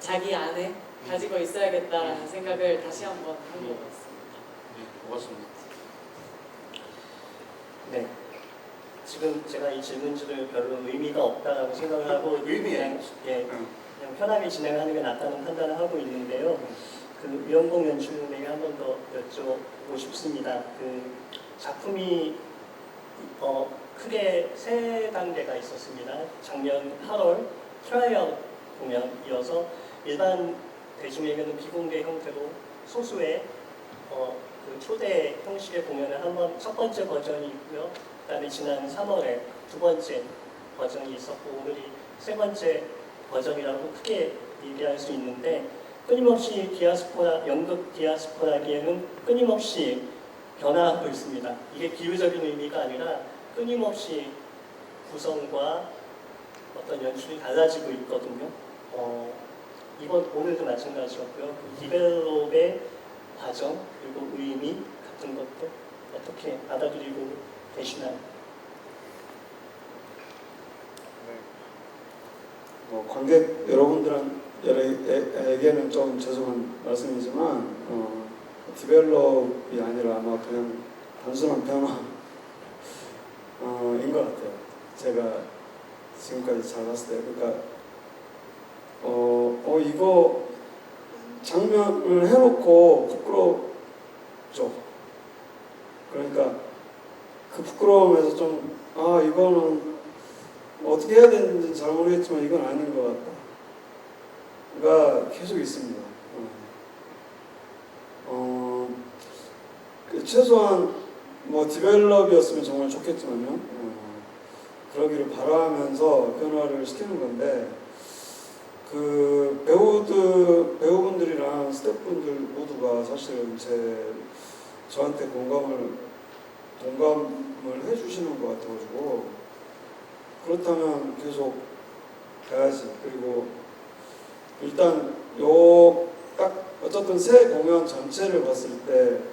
자기 안에 가지고 있어야겠다라는 생각을 다시 한번 한 것 같습니다. 고맙습니다. 네. 지금 제가 이 질문지를 별로 의미가 없다고 생각을 하고 그냥 편하게 진행하는 게 낫다는 판단을 하고 있는데요. 그 위원공 연출님에게 한 번 더 여쭤보고 싶습니다. 그 작품이 크게 3단계가 있었습니다. 작년 8월 트라이아웃 공연이어서 일반 대중에게는 비공개 형태로 소수의 그 초대 형식의 공연을 첫 번째 버전이 있고요. 그다음에 지난 3월에 2번째 버전이 있었고 오늘이 3번째 버전이라고 크게 얘기할 수 있는데 끊임없이 연극 디아스포라기에는 끊임없이 변화하고 있습니다. 이게 비유적인 의미가 아니라 끊임없이 구성과 어떤 연출이 달라지고 있거든요. 이번 오늘도 마찬가지였고요. 그 디벨롭의 과정 그리고 의미 같은 것도 어떻게 받아들이고 계시나요? 관객 여러분들에게는 좀 죄송한 말씀이지만 디벨롭이 아니라 아마 그냥 단순한 변화인 것 같아요. 제가 지금까지 잘 봤을 때. 그러니까 이거 장면을 해놓고 부끄럽죠. 그러니까 그 부끄러움에서 좀 이거는 어떻게 해야 되는지 잘 모르겠지만 이건 아닌 것 같다가 계속 있습니다. 최소한 뭐 디벨롭이었으면 정말 좋겠지만요. 그러기를 바라면서 변화를 시키는 건데 그 배우분들이랑 스태프분들 모두가 사실은 저한테 공감을 해주시는 것 같아가지고 그렇다면 계속 가야지. 그리고 일단 딱 어쨌든 새 공연 전체를 봤을 때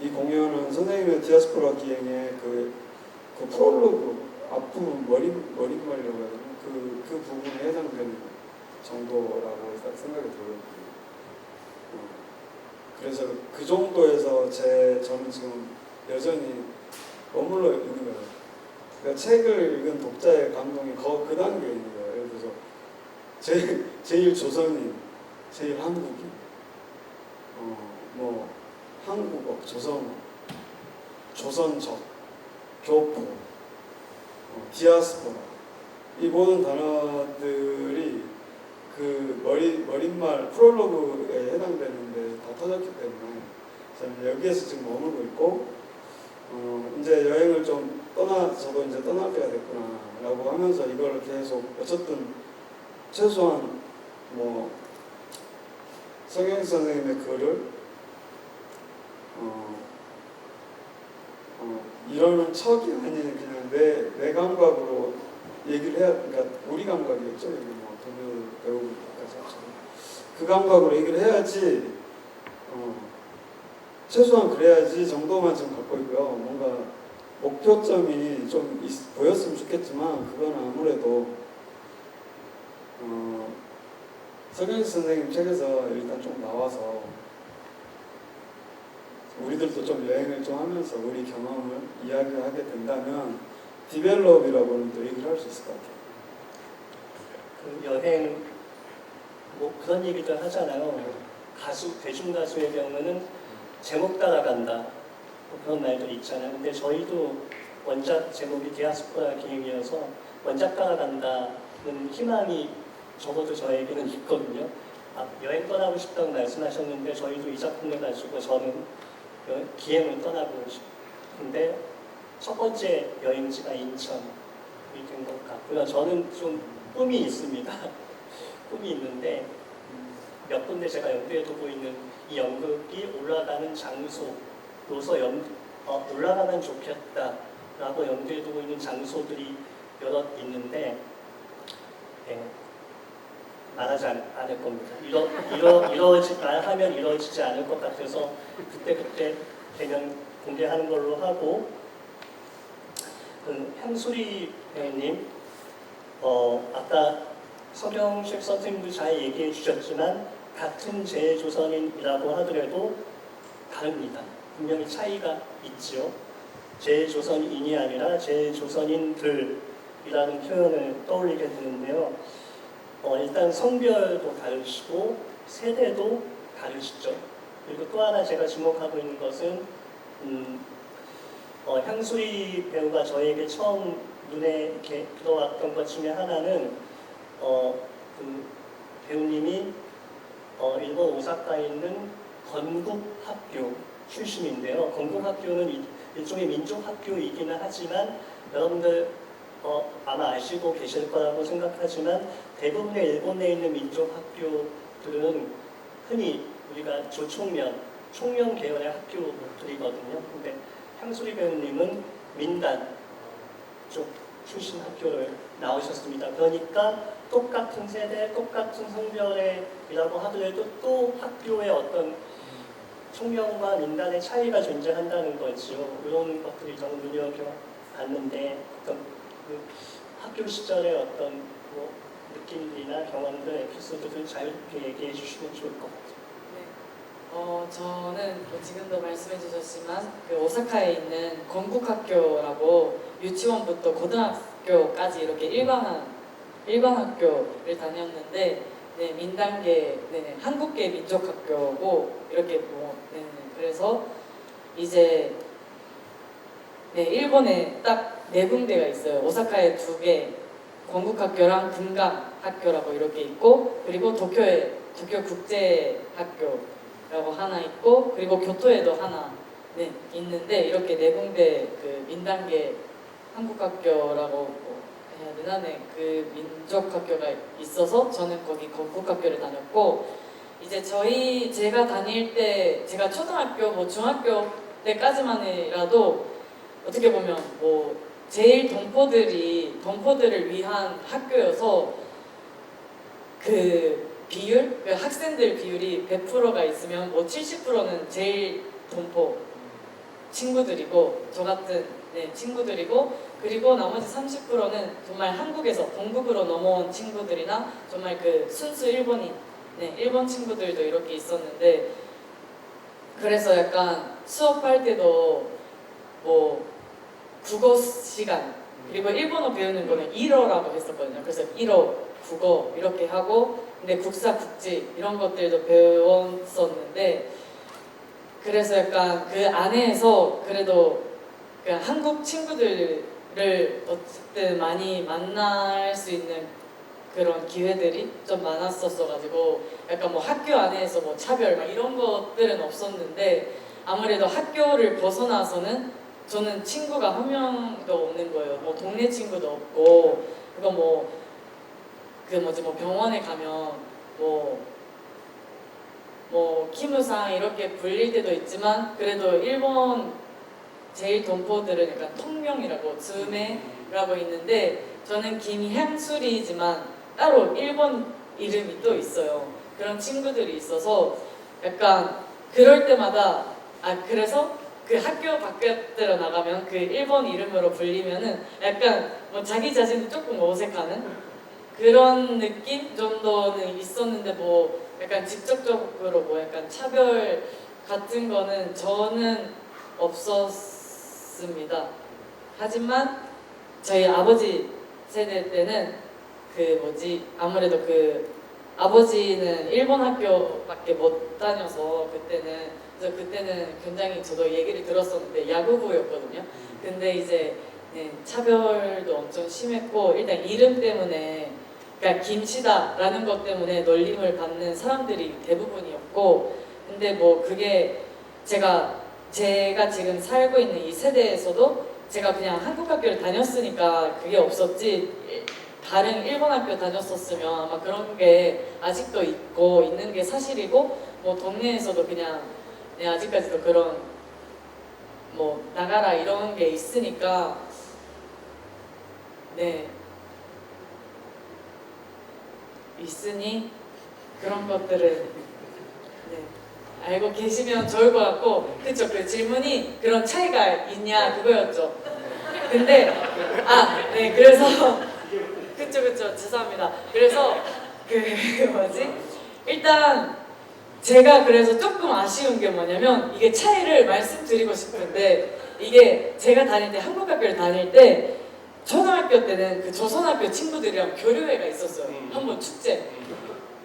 이 공연은 선생님의 디아스포라 기행의 그 프롤로그 앞부분 머릿말이라고 해야 되나? 그 부분에 해당되는 정도라고 생각이 들거든요. 그래서 그 정도에서 저는 지금 여전히 머물러 있는 거예요. 그러니까 책을 읽은 독자의 감동이 그 단계에 있는 거예요. 예를 들어서 제일 조선인, 제일 한국인, 뭐 한국어, 조선어, 조선적, 교포, 디아스포라 이 모든 단어들이 그 머릿말 프롤로그에 해당되는데 다 터졌기 때문에 저는 여기에서 지금 머물고 있고 이제 여행을 좀 저도 이제 떠날 때가 됐구나라고 하면서 이걸 계속 어쨌든 최소한 뭐 성경 선생님의 글을 이러는 척이 아닌 그냥 내 감각으로 얘기를 해야, 그러니까 우리 감각이었죠. 여기 뭐 동료 배우분까지 합쳐서 그 감각으로 얘기를 해야지. 최소한 그래야지 정도만 지금 갖고 있고요. 뭔가 목표점이 좀 보였으면 좋겠지만 그건 아무래도 서경식 선생님 책에서 일단 좀 나와서 우리들도 좀 여행을 좀 하면서 우리 경험을 이야기하게 된다면 디벨롭이라고는 또 얘기를 할 수 있을 것 같아요. 그 여행 뭐 그런 얘기들 하잖아요. 대중 가수의 경우는 제목 따라간다 뭐 그런 말들 있잖아요. 근데 저희도 원작 제목이 디아스포라 기행이어서 원작 따라간다는 희망이 적어도 저에게는 있거든요. 여행 떠나고 싶다고 말씀하셨는데 저희도 이 작품을 가지고 저는 기행을 떠나고 싶은데 첫 번째 여행지가 인천이 된 것 같고요. 저는 좀 꿈이 있습니다. 꿈이 있는데 몇 군데 제가 염두에 두고 있는 이 연극이 올라가는 장소로서 올라가면 좋겠다라고 염두에 두고 있는 장소들이 여럿 있는데 말하지 않을 겁니다. 말하면 이루어지지 않을 것 같아서 그때 되면 공개하는 걸로 하고 향수리 배우님 아까 서경식 선생님도 잘 얘기해 주셨지만 같은 재조선인이라고 하더라도 다릅니다. 분명히 차이가 있죠. 재조선인이 아니라 재조선인들이라는 표현을 떠올리게 되는데요. 일단 성별도 다르시고 세대도 다르시죠. 그리고 또 하나 제가 주목하고 있는 것은 향수리 배우가 저에게 처음 눈에 이렇게 들어왔던 것 중에 하나는 그 배우님이 일본 오사카에 있는 건국학교 출신인데요. 건국학교는 일종의 민족학교이기는 하지만 여러분들 아마 아시고 계실 거라고 생각하지만 대부분의 일본에 있는 민족학교들은 흔히 우리가 총명 계열의 학교들이거든요. 근데 향수리 배우님은 민단 쪽 출신 학교를 나오셨습니다. 그러니까 똑같은 세대, 똑같은 성별이라고 하더라도 또 학교의 어떤 총명과 민간의 차이가 존재한다는 거죠. 이런 것들이 저는 눈여겨봤는데 어떤 그 학교 시절의 어떤 뭐 느낌이나 경험들, 에피소드들 자유롭게 얘기해 주시면 좋을 것 같아요. 저는 뭐 지금도 말씀해 주셨지만 그 오사카에 있는 건국학교라고 유치원부터 고등학교까지 이렇게 일반 학교를 다녔는데 네, 민단계 한국계 민족학교고 이렇게 뭐 그래서 이제 일본에 딱 4군데가 있어요. 오사카에 2개, 건국학교랑 금강학교라고 이렇게 있고 그리고 도쿄에 도쿄 국제학교라고 하나 있고 그리고 교토에도 하나 있는데 이렇게 4군데 그 민단계 한국학교라고 해야 되나? 그 민족학교가 있어서 저는 거기 건국학교를 다녔고 이제 제가 다닐 때 제가 초등학교 뭐 중학교 때까지만이라도 어떻게 보면 뭐 제일 동포들을 위한 학교여서 그 비율, 그 학생들 비율이 100%가 있으면 뭐 70%는 제일 동포 친구들이고 저 같은 친구들이고 그리고 나머지 30%는 정말 한국에서 본국으로 넘어온 친구들이나 정말 그 순수 일본인, 일본 친구들도 이렇게 있었는데 그래서 약간 수업할 때도 뭐 국어 시간 그리고 일본어 배우는 거는 일어라고 했었거든요. 그래서 일어, 국어 이렇게 하고 근데 국사, 국지 이런 것들도 배웠었는데 그래서 약간 그 안에서 그래도 그 한국 친구들을 어쨌든 많이 만날 수 있는 그런 기회들이 좀 많았었어가지고 약간 뭐 학교 안에서 뭐 차별 막 이런 것들은 없었는데 아무래도 학교를 벗어나서는 저는 친구가 한 명도 없는 거예요. 뭐 동네 친구도 없고 그거 뭐 병원에 가면 뭐 키무상 이렇게 불릴 때도 있지만 그래도 일본 제일 동포들은 약간 통명이라고 즈메라고 있는데 저는 김향수리지만 따로 일본 이름이 또 있어요. 그런 친구들이 있어서 약간 그럴 때마다 그래서 그 학교 바깥으로 나가면 그 일본 이름으로 불리면은 약간 뭐 자기 자신도 조금 어색하는 그런 느낌 정도는 있었는데 뭐 약간 직접적으로 뭐 약간 차별 같은 거는 저는 없었습니다. 하지만 저희 아버지 세대 때는 아무래도 그 아버지는 일본 학교밖에 못 다녀서 그때는 굉장히 저도 얘기를 들었었는데 야구부였거든요. 근데 이제 차별도 엄청 심했고 일단 이름 때문에 그러니까 김씨다라는 것 때문에 놀림을 받는 사람들이 대부분이었고 근데 뭐 그게 제가 지금 살고 있는 이 세대에서도 제가 그냥 한국 학교를 다녔으니까 그게 없었지 다른 일본 학교 다녔었으면 아마 그런 게 아직도 있는 게 사실이고 뭐 동네에서도 그냥 아직까지도 그런 뭐 나가라 이런 게 있으니까 있으니 그런 것들을 알고 계시면 좋을 것 같고 그쵸 그 질문이 그런 차이가 있냐 그거였죠. 근데 그래서 그쵸 죄송합니다. 그래서 일단 제가 그래서 조금 아쉬운 게 뭐냐면 이게 차이를 말씀드리고 싶은데 이게 제가 다닐 때 한국 학교를 다닐 때 초등학교 때는 그 조선학교 친구들이랑 교류회가 있었어요. 한번 축제.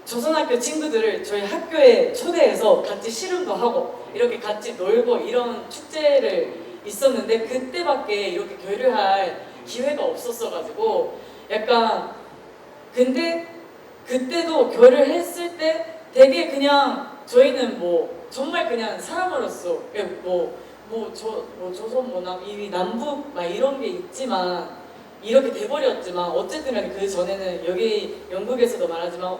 조선학교 친구들을 저희 학교에 초대해서 같이 씨름도 하고 이렇게 같이 놀고 이런 축제를 있었는데 그때밖에 이렇게 교류할 기회가 없었어가지고 약간 근데 그때도 교류했을 때 되게 그냥 저희는 뭐 정말 그냥 사람으로서 조선 이 남북 막 이런 게 있지만 이렇게 돼버렸지만 어쨌든 간에 그 전에는 여기 영국에서도 말하지만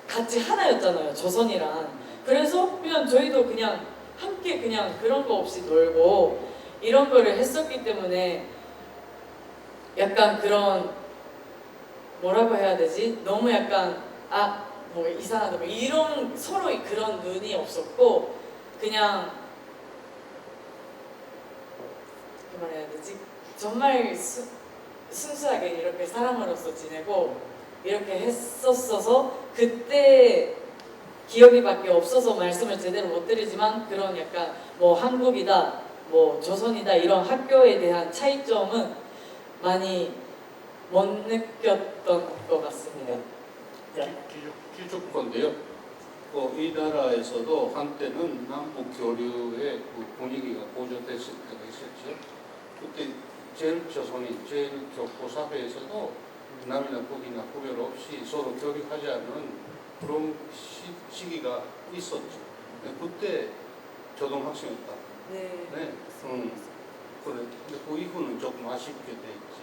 같이 하나였잖아요 조선이랑. 그래서 그냥 저희도 그냥 함께 그냥 그런 거 없이 놀고 이런 거를 했었기 때문에 약간 그런 뭐라고 해야 되지? 너무 약간 뭐 이상하다 뭐 이런 서로 그런 눈이 없었고 그냥 어떻게 말해야 되지? 정말 순수하게 이렇게 사람으로서 지내고 이렇게 했었어서 그때 기억이밖에 없어서 말씀을 제대로 못 드리지만 그런 약간 뭐 한국이다 뭐 조선이다 이런 학교에 대한 차이점은 많이 못 느꼈던 것 같습니다. 기축건데요. 이 나라에서도 한때는 남북 교류의 그 분위기가 고조됐을 때가 있었죠. 그때 제일 조선이 제일 교포사회에서도 남이나 북이나 구별 없이 서로 교류하지 않는 그런 시기가 있었죠. 그때 초등학생이었다. 네. 네. 그래. 근데 그 이후는 조금 아쉽게 돼 있지.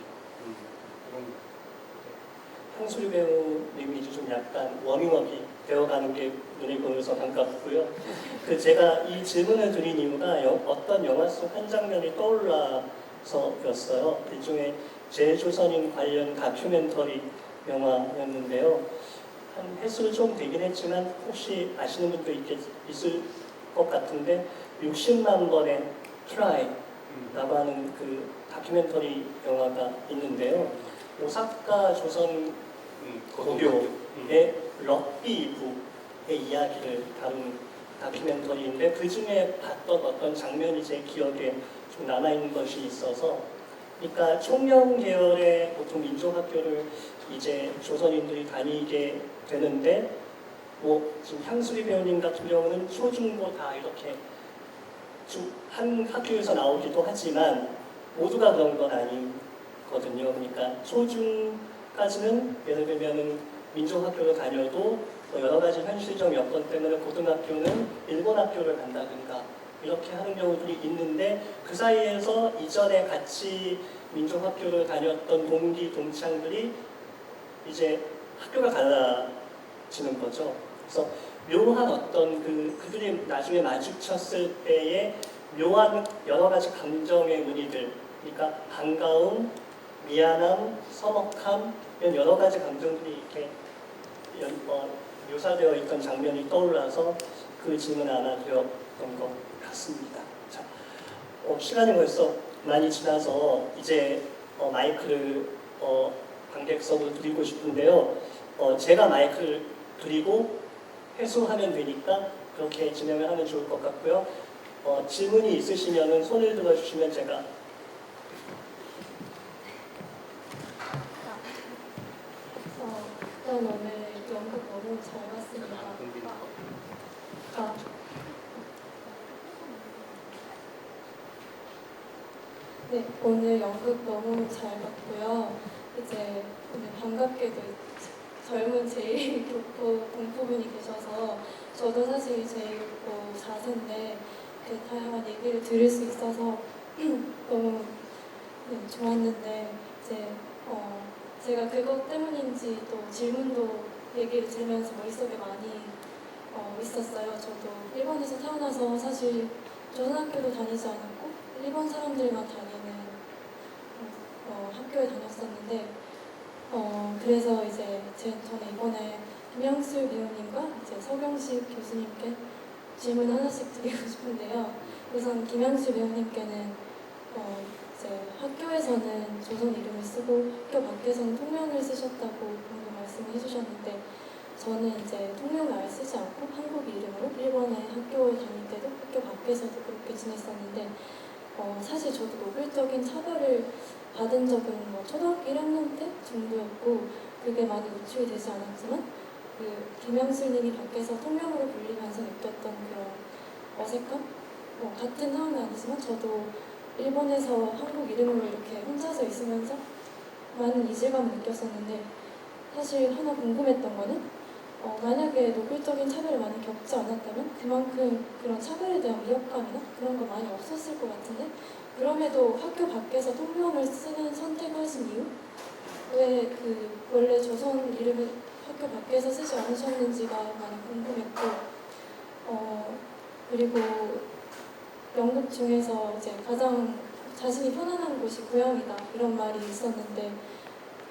그런 거. 황수리 배우님이 좀 약간 워밍업이 되어가는 게 눈에 보여서 반갑고요. 제가 이 질문을 드린 이유가 어떤 영화 속 한 장면이 떠올라서였어요. 일종의 제조선인 관련 다큐멘터리 영화였는데요. 한 횟수는 좀 되긴 했지만 혹시 아시는 분도 있을 것 같은데 60만 번의 트라이라고 하는 그 다큐멘터리 영화가 있는데요. 오사카 조선 고교의 럭비부의 이야기를 다룬 다큐멘터리인데 그 중에 봤던 어떤 장면이 제 기억에 좀 남아있는 것이 있어서 그러니까 총명 계열의 보통 민족학교를 이제 조선인들이 다니게 되는데 뭐 지금 향수리 배우님 같은 경우는 초중고 다 이렇게 한 학교에서 나오기도 하지만 모두가 그런 건 아니거든요. 그러니까 초중까지는 예를 들면은 민족학교를 다녀도 뭐 여러 가지 현실적 여건 때문에 고등학교는 일본 학교를 간다든가 이렇게 하는 경우들이 있는데 그 사이에서 이전에 같이 민족학교를 다녔던 동기 동창들이 이제 학교가 달라지는 거죠. 그래서 묘한 어떤 그들이 나중에 마주쳤을 때의 묘한 여러 가지 감정의 무늬들, 그러니까 반가움, 미안함, 서먹함 이런 여러 가지 감정들이 이렇게 묘사되어 있던 장면이 떠올라서 그 질문을 하나 드렸던 것 같습니다. 자, 시간이 벌써 많이 지나서 이제 마이크를 관객석으로 드리고 싶은데요. 제가 마이크를 드리고 회수하면 되니까 그렇게 진행을 하면 좋을 것 같고요. 질문이 있으시면 손을 들어주시면 제가 일단 오늘 연극 너무 잘 봤습니다. 네, 오늘 연극 너무 잘 봤고요. 이제 오늘 반갑게도 젊은 제1교포 동포분이 계셔서 저도 사실 제1교포 4세인데 다양한 얘기를 들을 수 있어서 너무 좋았는데 이제 제가 그것 때문인지 또 질문도 얘기를 들으면서 머릿속에 많이 있었어요. 저도 일본에서 태어나서 사실 조선학교도 다니지 않았고 일본 사람들만 다니는 학교에 다녔었는데 그래서 이제 저는 이번에 김영술 배우님과 이제 서경식 교수님께 질문 하나씩 드리고 싶은데요. 우선 김영술 배우님께는 이제 학교에서는 조선 이름을 쓰고 학교 밖에서는 통명을 쓰셨다고 방금 말씀을 해주셨는데 저는 이제 통명을 아예 쓰지 않고 한국 이름으로 일본에 학교 다닐 때도 학교 밖에서도 그렇게 지냈었는데 사실 저도 노골적인 차별을 받은 적은 초등학교 1학년 때 정도였고 그게 많이 노출이 되지 않았지만 김영슬님이 밖에서 통명으로 불리면서 느꼈던 그런 어색함? 같은 상황은 아니지만 저도 일본에서 한국 이름으로 이렇게 혼자서 있으면서 많은 이질감을 느꼈었는데 사실 하나 궁금했던 거는 만약에 노골적인 차별을 많이 겪지 않았다면 그만큼 그런 차별에 대한 위협감이나 그런 거 많이 없었을 것 같은데 그럼에도 학교 밖에서 통명을 쓰는 선택을 하신 이유? 왜 원래 조선 이름을 학교 밖에서 쓰지 않으셨는지가 많이 궁금했고 그리고 연극 중에서 이제 가장 자신이 편안한 곳이 고향이다 이런 말이 있었는데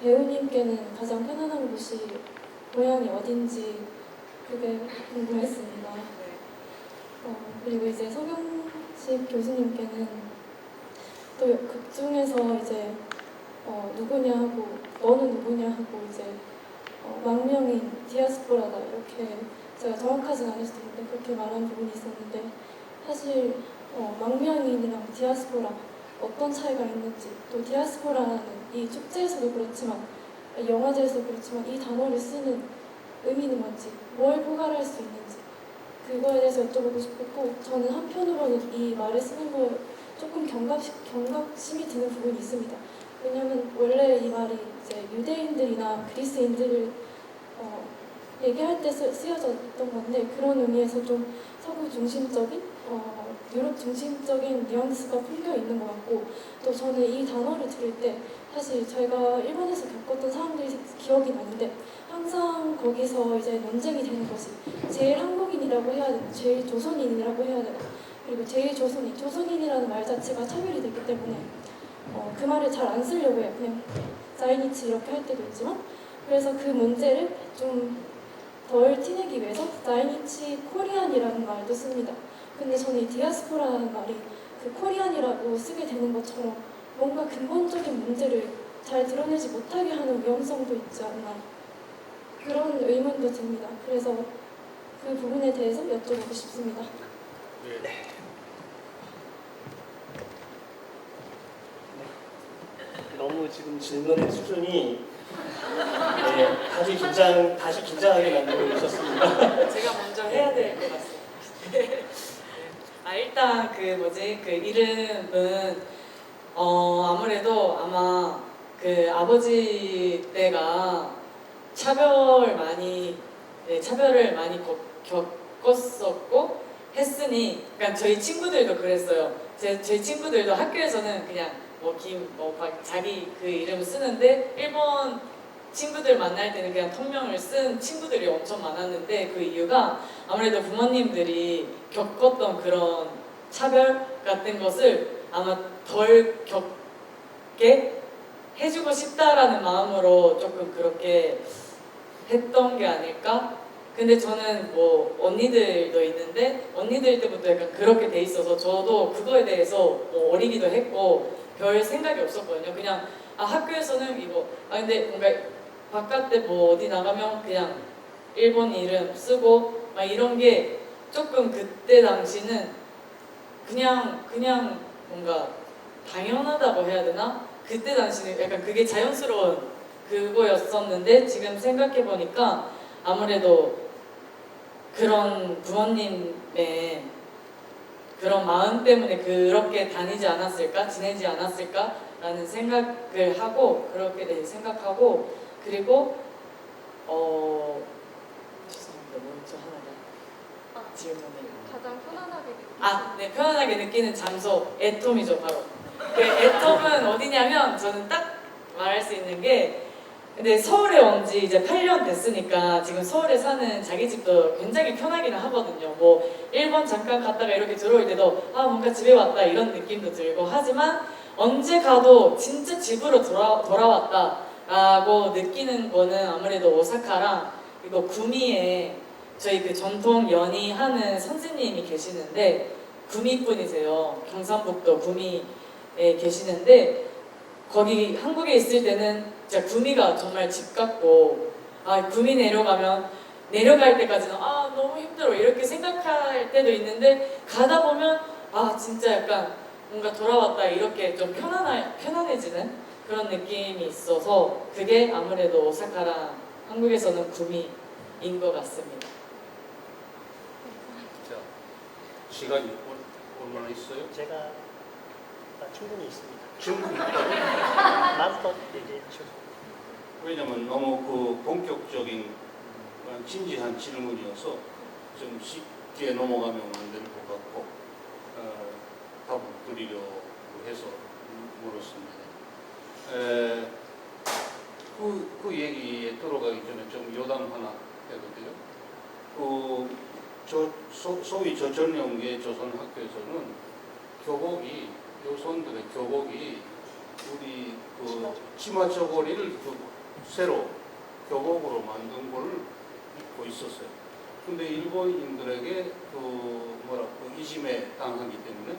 배우님께는 가장 편안한 곳이 고향이 어딘지 그게 궁금했습니다. 그리고 이제 서경식 교수님께는 또 극 중에서 이제 누구냐 하고 너는 누구냐 하고 이제 망명인 디아스포라다 이렇게 제가 정확하진 않을 수도 있는데 그렇게 말한 부분이 있었는데 사실 망명인이랑 디아스포라 어떤 차이가 있는지 또 디아스포라는 이 축제에서도 그렇지만 영화제에서도 그렇지만 이 단어를 쓰는 의미는 뭔지 뭘 포괄할 수 있는지 그거에 대해서 여쭤보고 싶었고 저는 한편으로는 이 말을 쓰는 거 조금 경각심이 드는 부분이 있습니다. 왜냐하면 원래 이 말이 이제 유대인들이나 그리스인들을 얘기할 때 쓰여졌던 건데 그런 의미에서 좀 서구 중심적인 유럽 중심적인 뉘앙스가 풍겨 있는 것 같고 또 저는 이 단어를 들을 때 사실 저희가 일본에서 겪었던 상황들이 기억이 나는데 항상 거기서 이제 논쟁이 되는 것이 제일 한국인이라고 해야 되나 제일 조선인이라고 해야 되나 그리고 제일 조선인이라는 말 자체가 차별이 되기 때문에 그 말을 잘 안 쓰려고 해요. 그냥 자이니치 이렇게 할 때도 있지만 그래서 그 문제를 좀 덜 티내기 위해서 자이니치 코리안이라는 말도 씁니다. 근데 저는 이 디아스포라는 말이 그 코리안이라고 쓰게 되는 것처럼 뭔가 근본적인 문제를 잘 드러내지 못하게 하는 위험성도 있지 않나 그런 의문도 듭니다. 그래서 그 부분에 대해서 여쭤보고 싶습니다. 너무 지금 질문의 수준이 다시 긴장하게 만들고 계셨습니다. 제가 먼저 해야 될 것 같습니다. 일단 그 이름은 아무래도 아마 그 아버지 때가 차별을 많이 겪었었고 했으니, 그러니까 저희 친구들도 그랬어요. 저희 친구들도 학교에서는 그냥 자기 그 이름 쓰는데 일본 친구들 만날 때는 그냥 통명을 쓴 친구들이 엄청 많았는데 그 이유가 아무래도 부모님들이 겪었던 그런 차별 같은 것을 아마 덜 겪게 해주고 싶다라는 마음으로 조금 그렇게 했던 게 아닐까? 근데 저는 언니들도 있는데 언니들 때부터 약간 그렇게 돼 있어서 저도 그거에 대해서 어리기도 했고 별 생각이 없었거든요. 그냥 학교에서는 이거 근데 뭔가 바깥에 어디 나가면 그냥 일본 이름 쓰고 막 이런 게 조금 그때 당시는 그냥 뭔가 당연하다고 해야 되나? 그때 당시는 약간 그게 자연스러운 그거였었는데 지금 생각해 보니까 아무래도 그런 부모님의 그런 마음 때문에 그렇게 다니지 않았을까, 지내지 않았을까라는 생각을 하고 그렇게 생각하고 그리고 죄송합니다. 먼저 하나가 질문을 가장 편안하게 네, 편안하게 느끼는 장소 애톰이죠, 바로. 그 애톰은 어디냐면 저는 딱 말할 수 있는 게 근데 서울에 온 지 이제 8년 됐으니까 지금 서울에 사는 자기 집도 굉장히 편하기는 하거든요. 일본 잠깐 갔다가 이렇게 들어올 때도 뭔가 집에 왔다 이런 느낌도 들고 하지만 언제 가도 진짜 집으로 돌아왔다라고 느끼는 거는 아무래도 오사카랑 그리고 구미에 저희 그 전통 연희하는 선생님이 계시는데 구미분이세요. 경상북도 구미에 계시는데 거기 한국에 있을 때는 진짜 구미가 정말 집 같고 구미 내려갈 때까지는 너무 힘들어 이렇게 생각할 때도 있는데 가다 보면 진짜 약간 뭔가 돌아왔다 이렇게 좀 편안해지는 그런 느낌이 있어서 그게 아무래도 오사카랑 한국에서는 구미인 것 같습니다. 자, 시간이 얼마나 있어요? 제가 충분히 있습니다. 충분히 있다고? 마스터 얘기해주세요. 왜냐면 너무 그 본격적인 진지한 질문이어서 좀 쉽게 넘어가면 안 될 것 같고 답을 드리려고 해서 물었습니다. 그 얘기에 들어가기 전에 좀 요담 하나 해도 돼요? 소위 저전형의 조선학교에서는 교복이 조선들의 교복이 우리 그 치마 저고리를 새로 교복으로 만든 걸 입고 있었어요. 근데 일본인들에게 그 이심에 당하기 때문에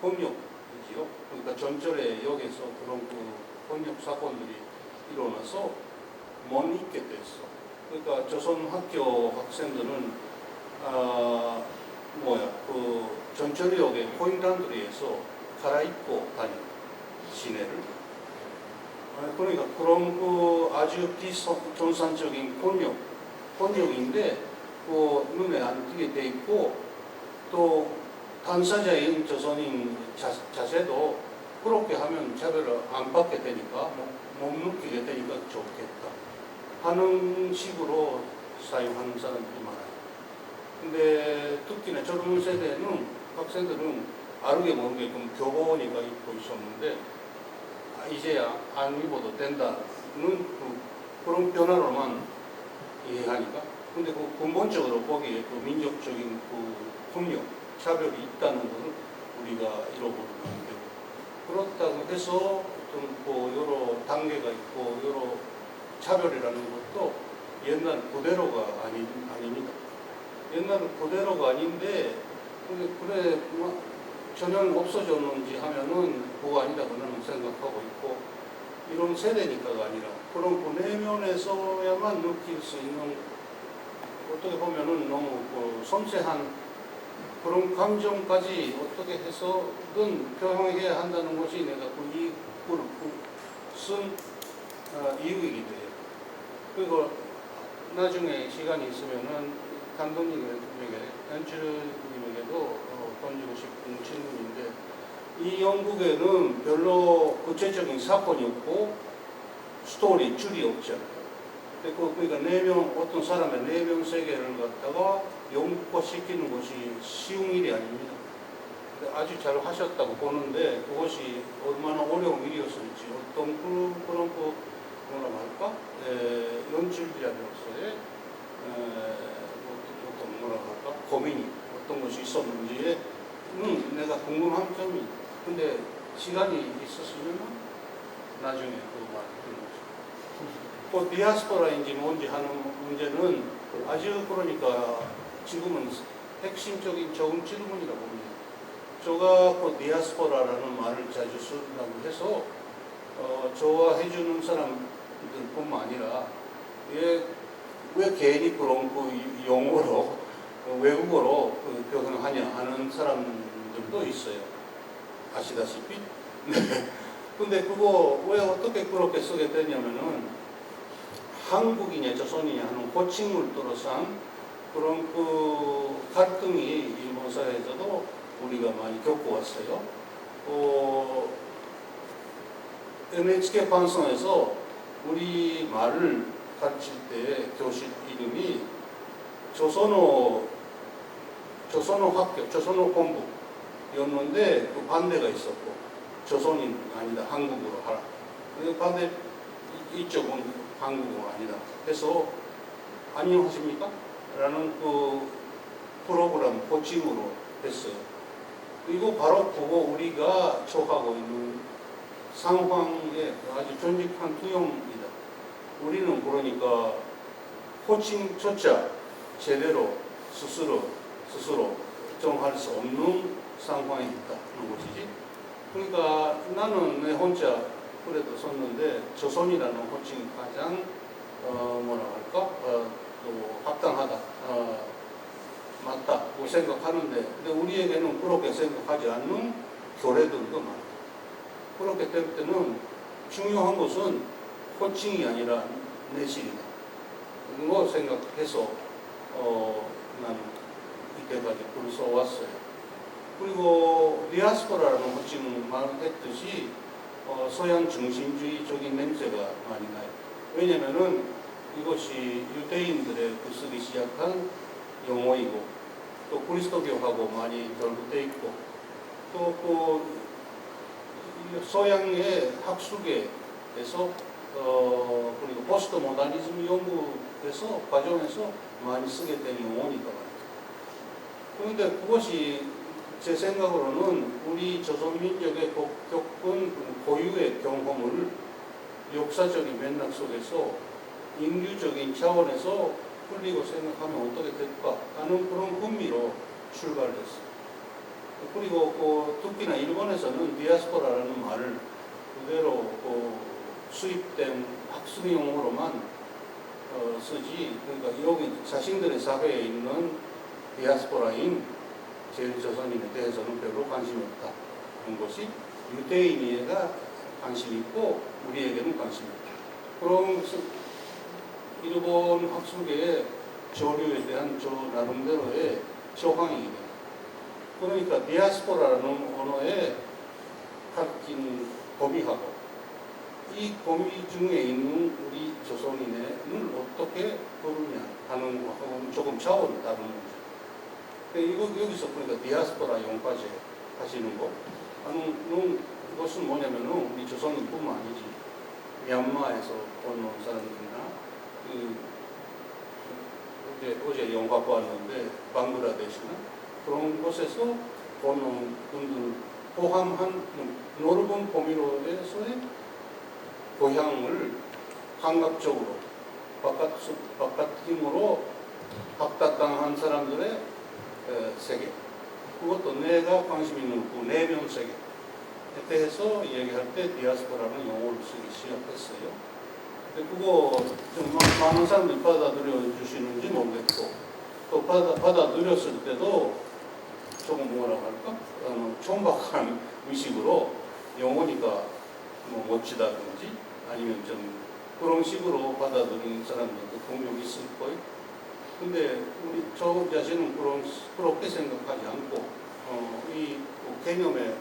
법력이지요. 그러니까 전철의 역에서 그런 그 법력 사건들이 일어나서 못 입게 됐어. 그러니까 조선 학교 학생들은 그 전철역에 코인란드리에서 갈아입고 다니는 시내를. 그러니까 그런 그 아주 비존산적인 번역인데 그 눈에 안 띄게 돼 있고 또 당사자인 조선인 자세도 그렇게 하면 차별을 안 받게 되니까 못 느끼게 되니까 좋겠다 하는 식으로 사용하는 사람들이 많아요. 근데 특히나 젊은 세대는 학생들은 알게 모르게 교복이니까 입고 있었는데 이제야 안 입어도 된다는 그런 변화로만 이해하니까. 근데 그 근본적으로 거기에 그 민족적인 그 폭력, 차별이 있다는 것을 우리가 잃어버리면 안 되고. 그렇다고 해서 어떤 여러 단계가 있고 여러 차별이라는 것도 옛날 그대로가 아닙니다. 옛날 그대로가 아닌데 그래 전혀 없어졌는지 하면은 그거 아니다고는 생각하고 있고 이런 세대니까가 아니라 그런 그 내면에서야만 느낄 수 있는 어떻게 보면은 너무 섬세한 그런 감정까지 어떻게 해서든 표현해야 한다는 것이 내가 이 글을 쓴 이유이기도 해요. 그리고 나중에 시간이 있으면은 감독님에게, 연출님에게도 던지고 싶은 질문인데, 이 영국에는 별로 구체적인 사건이 없고 스토리, 줄이 없잖아요. 그러니까 어떤 사람의 내면 세계를 갖다가 영국화시키는 것이 쉬운 일이 아닙니다. 아주 잘 하셨다고 보는데 그것이 얼마나 어려운 일이었을지 어떤 그런 뭐라고 할까? 연출자로서의 어떤 뭐라고 할까? 고민이 어떤 것이 있었는지에 내가 궁금한 점이. 근데 시간이 있었으면 나중에 그 말을 그 디아스포라인지 뭔지 하는 문제는 아주 그러니까 지금은 핵심적인 좋은 질문이라고 봅니다. 제가 그 디아스포라라는 말을 자주 쓴다고 해서 좋아해주는 사람들뿐만 아니라 왜 괜히 그런 그 용어로 외국어로 표현하냐 하는 사람들도 있어요. 아시다시피. 근데 그거 왜 어떻게 그렇게 쓰게 되냐면은 한국이냐 조선이냐 하는 호칭을 둘러싼 그런 그 갈등이 일본 사회에서도 우리가 많이 겪어왔어요. NHK 방송에서 우리 말을 가르칠 때 교실 이름이 조선어 학교, 조선어 공부였는데 그 반대가 있었고 조선인 아니다, 한국어로 하라. 반대 이쪽은 한국어 아니다 해서 안녕하십니까? 라는 그 프로그램 호칭으로 했어요. 이거 바로 그거 우리가 처하고 있는 상황의 아주 전직한 투영이다. 우리는 그러니까 호칭조차 제대로 스스로 정할 수 없는 상황에 있다는 것이지. 그러니까 나는 내 혼자 그래도 썼는데 조선이라는 호칭이 가장 뭐라고 할까 또 합당하다 맞다고 생각하는데 근데 우리에게는 그렇게 생각하지 않는 교례들도 많다. 그렇기 때문에 중요한 것은 호칭이 아니라 내실이다. 그거 생각해서 나는 이때까지 글을 써왔어요. 그리고 디아스포라라는 호칭은 말했듯이 서양 중심주의적인 냄새가 많이 나요. 왜냐면은 이것이 유대인들의 쓰기 시작한 용어이고 또 그리스도교하고 많이 결부되어 있고 또 그 서양의 학술계에서 그리고 포스트 모더니즘 연구에서 과정에서 많이 쓰게 된 용어니까 말이죠. 그런데 그것이 제 생각으로는 우리 조선민족의 겪은 고유의 경험을 역사적인 맥락 속에서 인류적인 차원에서 풀리고 생각하면 어떻게 될까 하는 그런 흥미로 출발했어요. 그리고 특히나 일본에서는 디아스포라라는 말을 그대로 수입된 학술 용어로만 쓰지, 그러니까 여기 자신들의 사회에 있는 디아스포라인 제일조선인에 대해서는 별로 관심이 없다 하는 것이 유대인에게 관심이 있고 우리에게는 관심이 없다. 그럼 일본 학술계의 조류에 대한 저 나름대로의 저항이에요. 그러니까 디아스포라라는 언어에 갖긴 범위하고 이 범위 중에 있는 우리 조선인을 어떻게 부르냐 하는 거하고는 조금 차원이 다른 문제. 여기서 보니까 디아스포라 용파제 하시는 거 하는 것은 뭐냐면은 우리 조선인뿐만 아니지 미얀마에서 온 사람들이나 어제 영화 보았는데 방글라데시나 그런 곳에서 온 분들 포함한 넓은 범위로서의 고향을 감각적으로 바깥 힘으로 박탈당한 사람들의 세계, 그것도 내가 관심 있는 그 내면 세계에 대해서 얘기할 때 디아스포라는 용어를 쓰기 시작했어요. 근데 그거 좀 많은 사람들이 받아들여 주시는지 모르겠고, 또 받아들였을 때도 조금 뭐라고 할까? 촌박한 의식으로 영어니까 뭐 멋지다든지 아니면 좀 그런 식으로 받아들이는 사람들도 분명히 있을 거예요. 근데 저 자신은 그렇게 생각하지 않고 이 개념의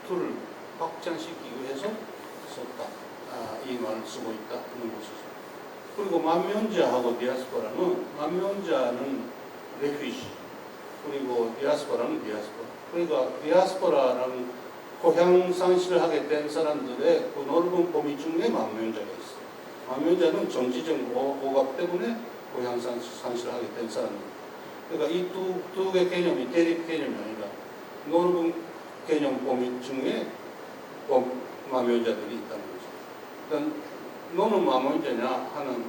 틀을 확장시키기 위해서 썼다. 이 말을 쓰고 있다는 것이죠. 그리고 만면자하고 디아스포라는, 만면자는 레퓨지, 그리고 디아스포라는 디아스포라. 그러니까 디아스포라라는 고향 상실을 하게 된 사람들의 그 넓은 범위 중에 만면자가 있어요. 만면자는 정치적 오갑 때문에 고향 상실을 하게 된 사람들. 그러니까 이 두 개의 개념이 대립 개념이 아니라 넓은 개념 범위 중에 만면자들이 있다는 거죠. 그러니까 너는 만면자냐 하는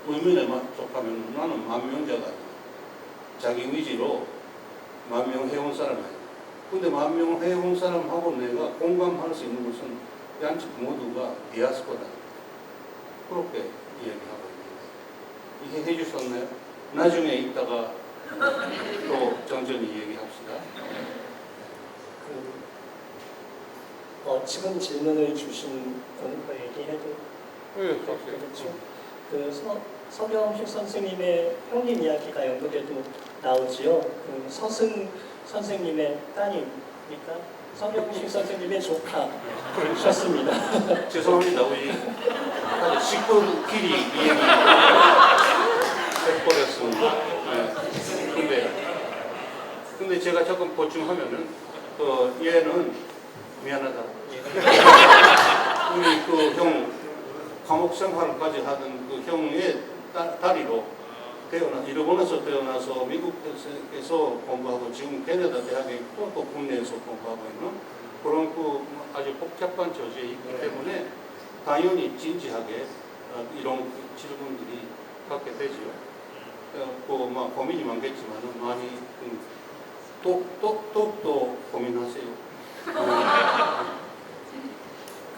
의문에 만족하면 나는 만면자가 아니야. 자기 의지로 만명해온 사람이 아니야. 근데 만명해온 사람하고 내가 공감할 수 있는 것은 양측 모두가 디아스포라. 그렇게 이야기하고 있는데 이해 해주셨나요? 나중에 이따가 또 정전히 얘기합시다. 지금 질문을 주신 거 얘기해도 그렇죠. 서경식 선생님의 형님 이야기가 연극에도 나오지요. 그 서승 선생님의 따님이니까 서경식 선생님의 조카셨습니다. 죄송합니다. 우리 식구끼리 이야기 해버렸습니다. 근데 제가 조금 보충하면은 얘는 미안하다. 우리 그 형 감옥 생활까지 하던 그 형의 다리로 일본에서 태어나서 미국에서 공부하고 지금 캐나다 대학에 있고 또 국내에서 공부하고 있는 그런 그 아주 복잡한 조직이 있기 때문에 당연히 진지하게 이런 질문들이 갖게 되지요. 막 고민이 많겠지만은 많이 또 고민하세요.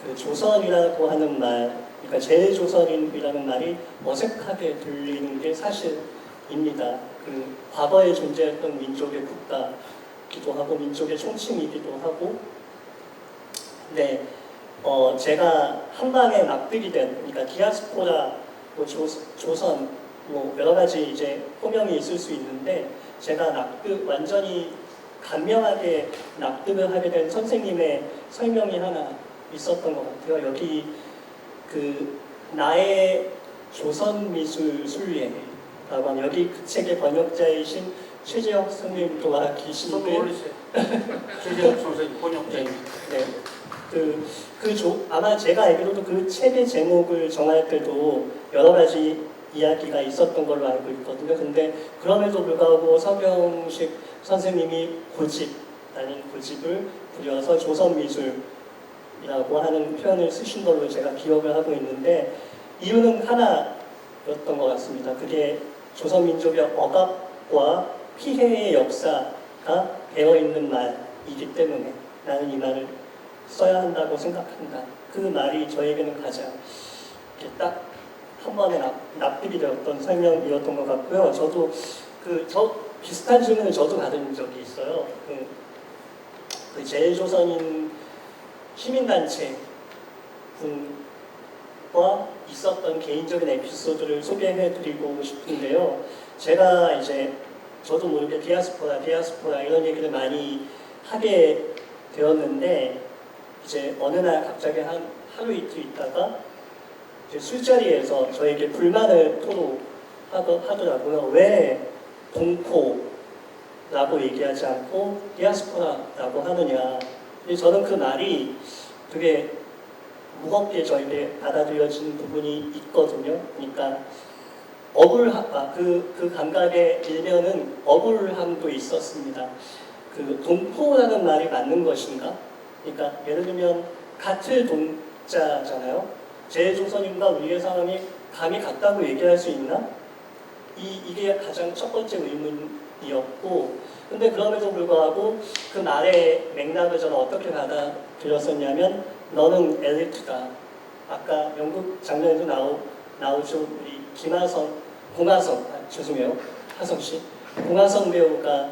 그 조선이라고 하는 말, 그러니까 제조선이라는 말이 어색하게 들리는 게 사실입니다. 그 과거에 존재했던 민족의 국가기도 하고 민족의 총칭이기도 하고, 네, 제가 한 방에 납득이 된, 그러니까 디아스포라, 조선, 여러 가지 이제 호명이 있을 수 있는데 제가 완전히 간명하게 납득을 하게 된 선생님의 설명이 하나 있었던 것 같아요. 여기 그 나의 조선미술 순례라고 하면 여기 그 책의 번역자이신 최재혁 선생님도 와 계시는데 최재혁 선생님 번역자. 네. 아마 제가 알기로도 그 책의 제목을 정할 때도 여러 가지 이야기가 있었던 걸로 알고 있거든요. 근데 그럼에도 불구하고 서경식 선생님이 고집 아닌 고집을 부려서 조선미술이라고 하는 표현을 쓰신 걸로 제가 기억을 하고 있는데 이유는 하나였던 것 같습니다. 그게 조선민족의 억압과 피해의 역사가 배어있는 말이기 때문에 나는 이 말을 써야 한다고 생각한다. 그 말이 저에게는 가장 이렇게 딱 한 번에 납득이 되었던 설명이었던 것 같고요. 저도 저 비슷한 질문을 저도 받은 적이 있어요. 그 제일조선인 시민단체 분과 있었던 개인적인 에피소드를 소개해드리고 싶은데요. 제가 이제 저도 모르게 디아스포라 이런 얘기를 많이 하게 되었는데 이제 어느 날 갑자기 하루 이틀 있다가 이제 술자리에서 저에게 불만을 토로하더라고요. 왜 동포라고 얘기하지 않고 디아스포라라고 하느냐. 근데 저는 그 말이 되게 무겁게 저에게 받아들여지는 부분이 있거든요. 그러니까 그 감각의 일면은 억울함도 있었습니다. 그 동포라는 말이 맞는 것인가? 그러니까 예를 들면 같은 동자잖아요. 제 조선인과 우리의 사람이 감이 같다고 얘기할 수 있나? 이게 가장 첫 번째 의문이었고, 근데 그럼에도 불구하고 그 말의 맥락을 저는 어떻게 받아들였었냐면, 너는 엘리트다. 아까 연극 장면에도 나오죠. 우리 죄송해요. 하성 씨. 공하성 배우가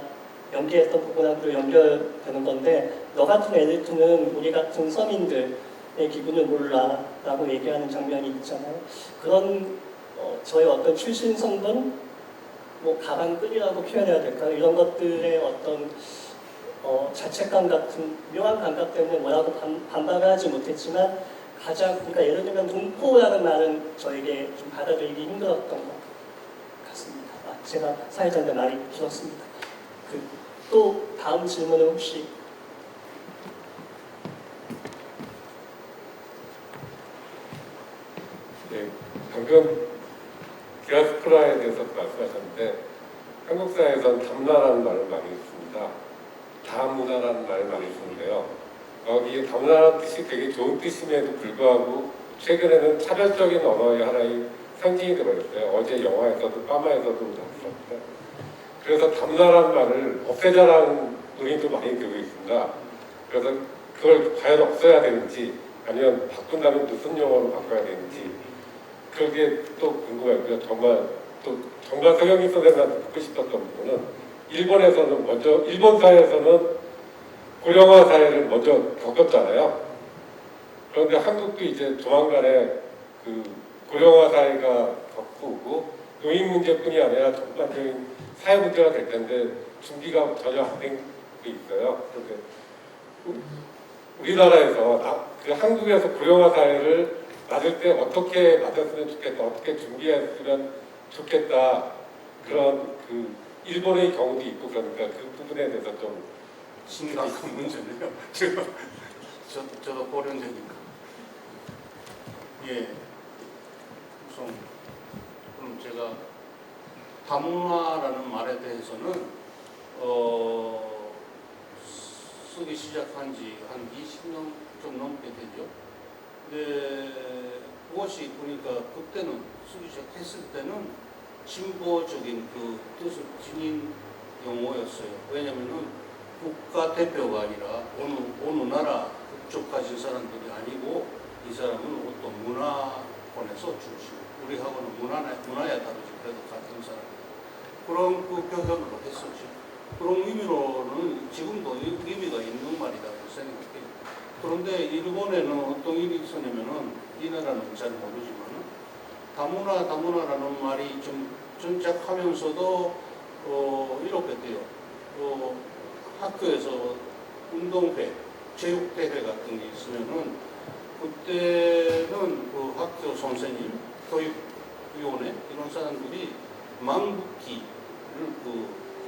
연기했던 부분하고 연결되는 건데, 너 같은 엘리트는 우리 같은 서민들의 기분을 몰라 라고 얘기하는 장면이 있잖아요. 그런 저의 어떤 출신 성분, 뭐 가방끈이라고 표현해야 될까요? 이런 것들의 어떤 자책감 같은 묘한 감각 때문에 뭐라고 반박을 하지 못했지만 그러니까 예를 들면 동포라는 말은 저에게 좀 받아들이기 힘들었던 것 같습니다. 제가 사회자인데 말이 길었습니다. 또 다음 질문은 혹시 네, 방금 디아스포라에 대해서 말씀하셨는데 한국 사회에서는 담나라는 말을 많이 씁니다. 다문화라는 말을 많이 쓰는데요. 이 다문화라는 뜻이 되게 좋은 뜻임에도 불구하고 최근에는 차별적인 언어의 하나의 상징이 되어버렸어요. 어제 영화에서도 빠마에서도 나왔습니다. 그래서 담나라는 말을 없애자라는 논의도 많이 되고 있습니다. 그래서 그걸 과연 없애야 되는지 아니면 바꾼다면 무슨 용어로 바꿔야 되는지 그게 또 궁금하고요. 정말 서경식 선생님한테 묻고 싶었던 부분은 일본 사회에서는 고령화 사회를 먼저 겪었잖아요. 그런데 한국도 이제 조만간에 그 고령화 사회가 겪고 노인 문제뿐이 아니라 전반적인 사회 문제가 될 텐데 준비가 전혀 안 된 게 있어요. 그런데 우리나라에서 한국에서 고령화 사회를 맞을 때 어떻게 맞았으면 좋겠다, 어떻게 준비했으면 좋겠다 그런 일본의 경우도 있고 그러니까 그 부분에 대해서 좀 심각한 문제네요. 저도 고령자니까. 예. 우선 그럼 제가 다문화라는 말에 대해서는 쓰기 시작한 지 한 20년 좀 넘게 되죠. 근데 그것이 그러니까 그때는 쓰기 시작했을 때는 진보적인 그 뜻을 지닌 용어였어요. 왜냐면은 국가 대표가 아니라 어느 나라 국적 가진 사람들이 아니고 이 사람은 어떤 문화권에서 출신, 우리하고는 문화야 다르지 그래도 같은 사람. 그런 표현으로 했었죠. 그런 의미로는 지금도 의미가 있는 말이라고 생각해요. 그런데 일본에는 어떤 일이 있었냐면은 이 나라는 잘 모르지만 다문화라는 말이 좀 정착하면서도 이렇게 돼요. 학교에서 운동회, 체육대회 같은 게 있으면은 그때는 그 학교 선생님, 교육위원회 이런 사람들이 망국기를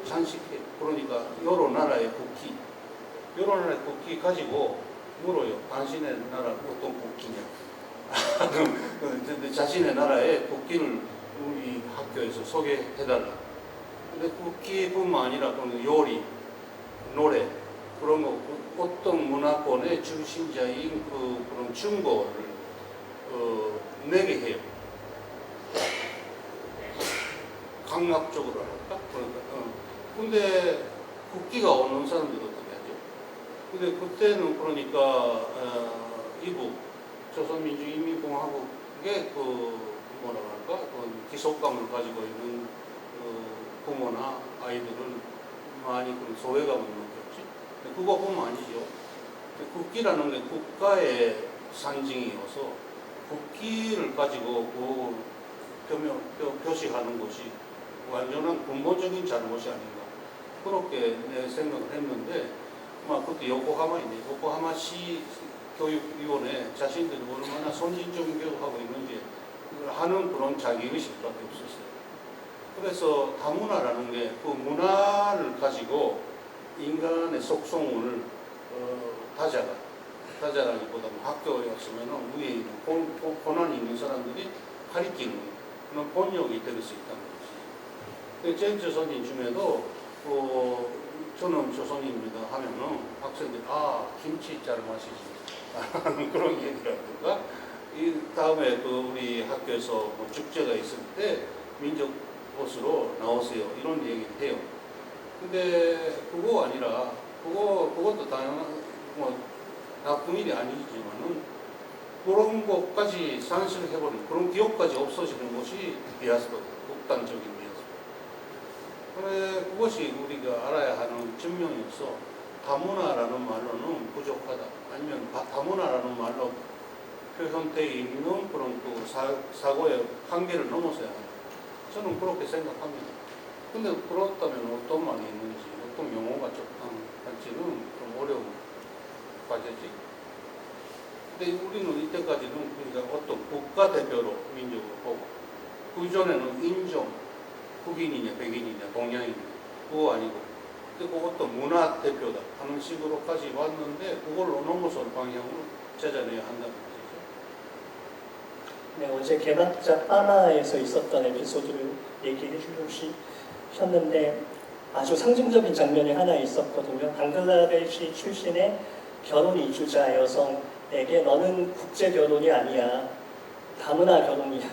장식해. 그러니까 여러 나라의 국기 가지고 물어요. 당신의 나라 어떤 국기냐? 근데 자신의 나라의 국기를 우리 학교에서 소개해달라. 근데 국기뿐만 아니라 그런 요리, 노래 그런 거 어떤 문화권의 중심자인 그런 증거를 내게 해요. 강압적으로 할까? 그러니까 근데 국기가 없는 사람들이 어떻게 하죠? 근데 그때는 그러니까 이북 조선민주인민공화국의 뭐라 할까? 기속감을 가지고 있는 부모나 아이들은 많이 그런 소외감을 느꼈지. 그거뿐만 아니죠. 국기라는 게 국가의 상징이어서 국기를 가지고 표시하는 것이 완전한 근본적인 잘못이 아닌가 그렇게 내 생각을 했는데 그때 요코하마시 교육위원회 자신들이 얼마나 선진적인 교육하고 있는지 하는 그런 자기의식밖에 없었어요. 그래서 다문화라는 게 그 문화를 가지고 인간의 속성을 다자라기보다 학교였으면 위에 있는 권한이 있는 사람들이 가리키는 그런 번역이 될 수 있다는 거지. 전 조선인 중에도 저는 조선인입니다 하면은 학생들이 김치 잘 마시지 그런 얘기라든가 이 다음에 우리 학교에서 뭐 축제가 있을 때 민족 옷으로 나오세요 이런 얘기를 해요. 근데 그거 아니라 그것도 다양한 뭐 나쁜 일이 아니지만은 그런 것까지 산실해버리는 그런 기억까지 없어지는 것이 디아스포라, 극단적인 디아스포라. 그래 그것이 우리가 알아야 하는 증명이어서 다문화라는 말로는 부족하다. 아니면 다문화라는 말로 표현되어 있는 그런 사고의 한계를 넘어서야 한다. 저는 그렇게 생각합니다. 근데 그렇다면 어떤 말이 있는지, 어떤 용어가 적당할지는 좀 어려운 과제지. 근데 우리는 이때까지는 그러니까 어떤 국가대표로 민족을 보고, 그 이전에는 인종, 흑인이냐, 백인이냐, 동양이냐, 그거 아니고, 그리고 어떤 문화 대표다 하는 식으로까지 왔는데, 그걸로 넘어설 방향으로 찾아내야 한다는 거죠. 네, 어제 개막작 파마에서 있었던 에피소드를 얘기해 주셨는데 아주 상징적인 장면이 하나 있었거든요. 방글라데시 출신의 결혼 이주자 여성에게 너는 국제 결혼이 아니야. 다문화 결혼이야.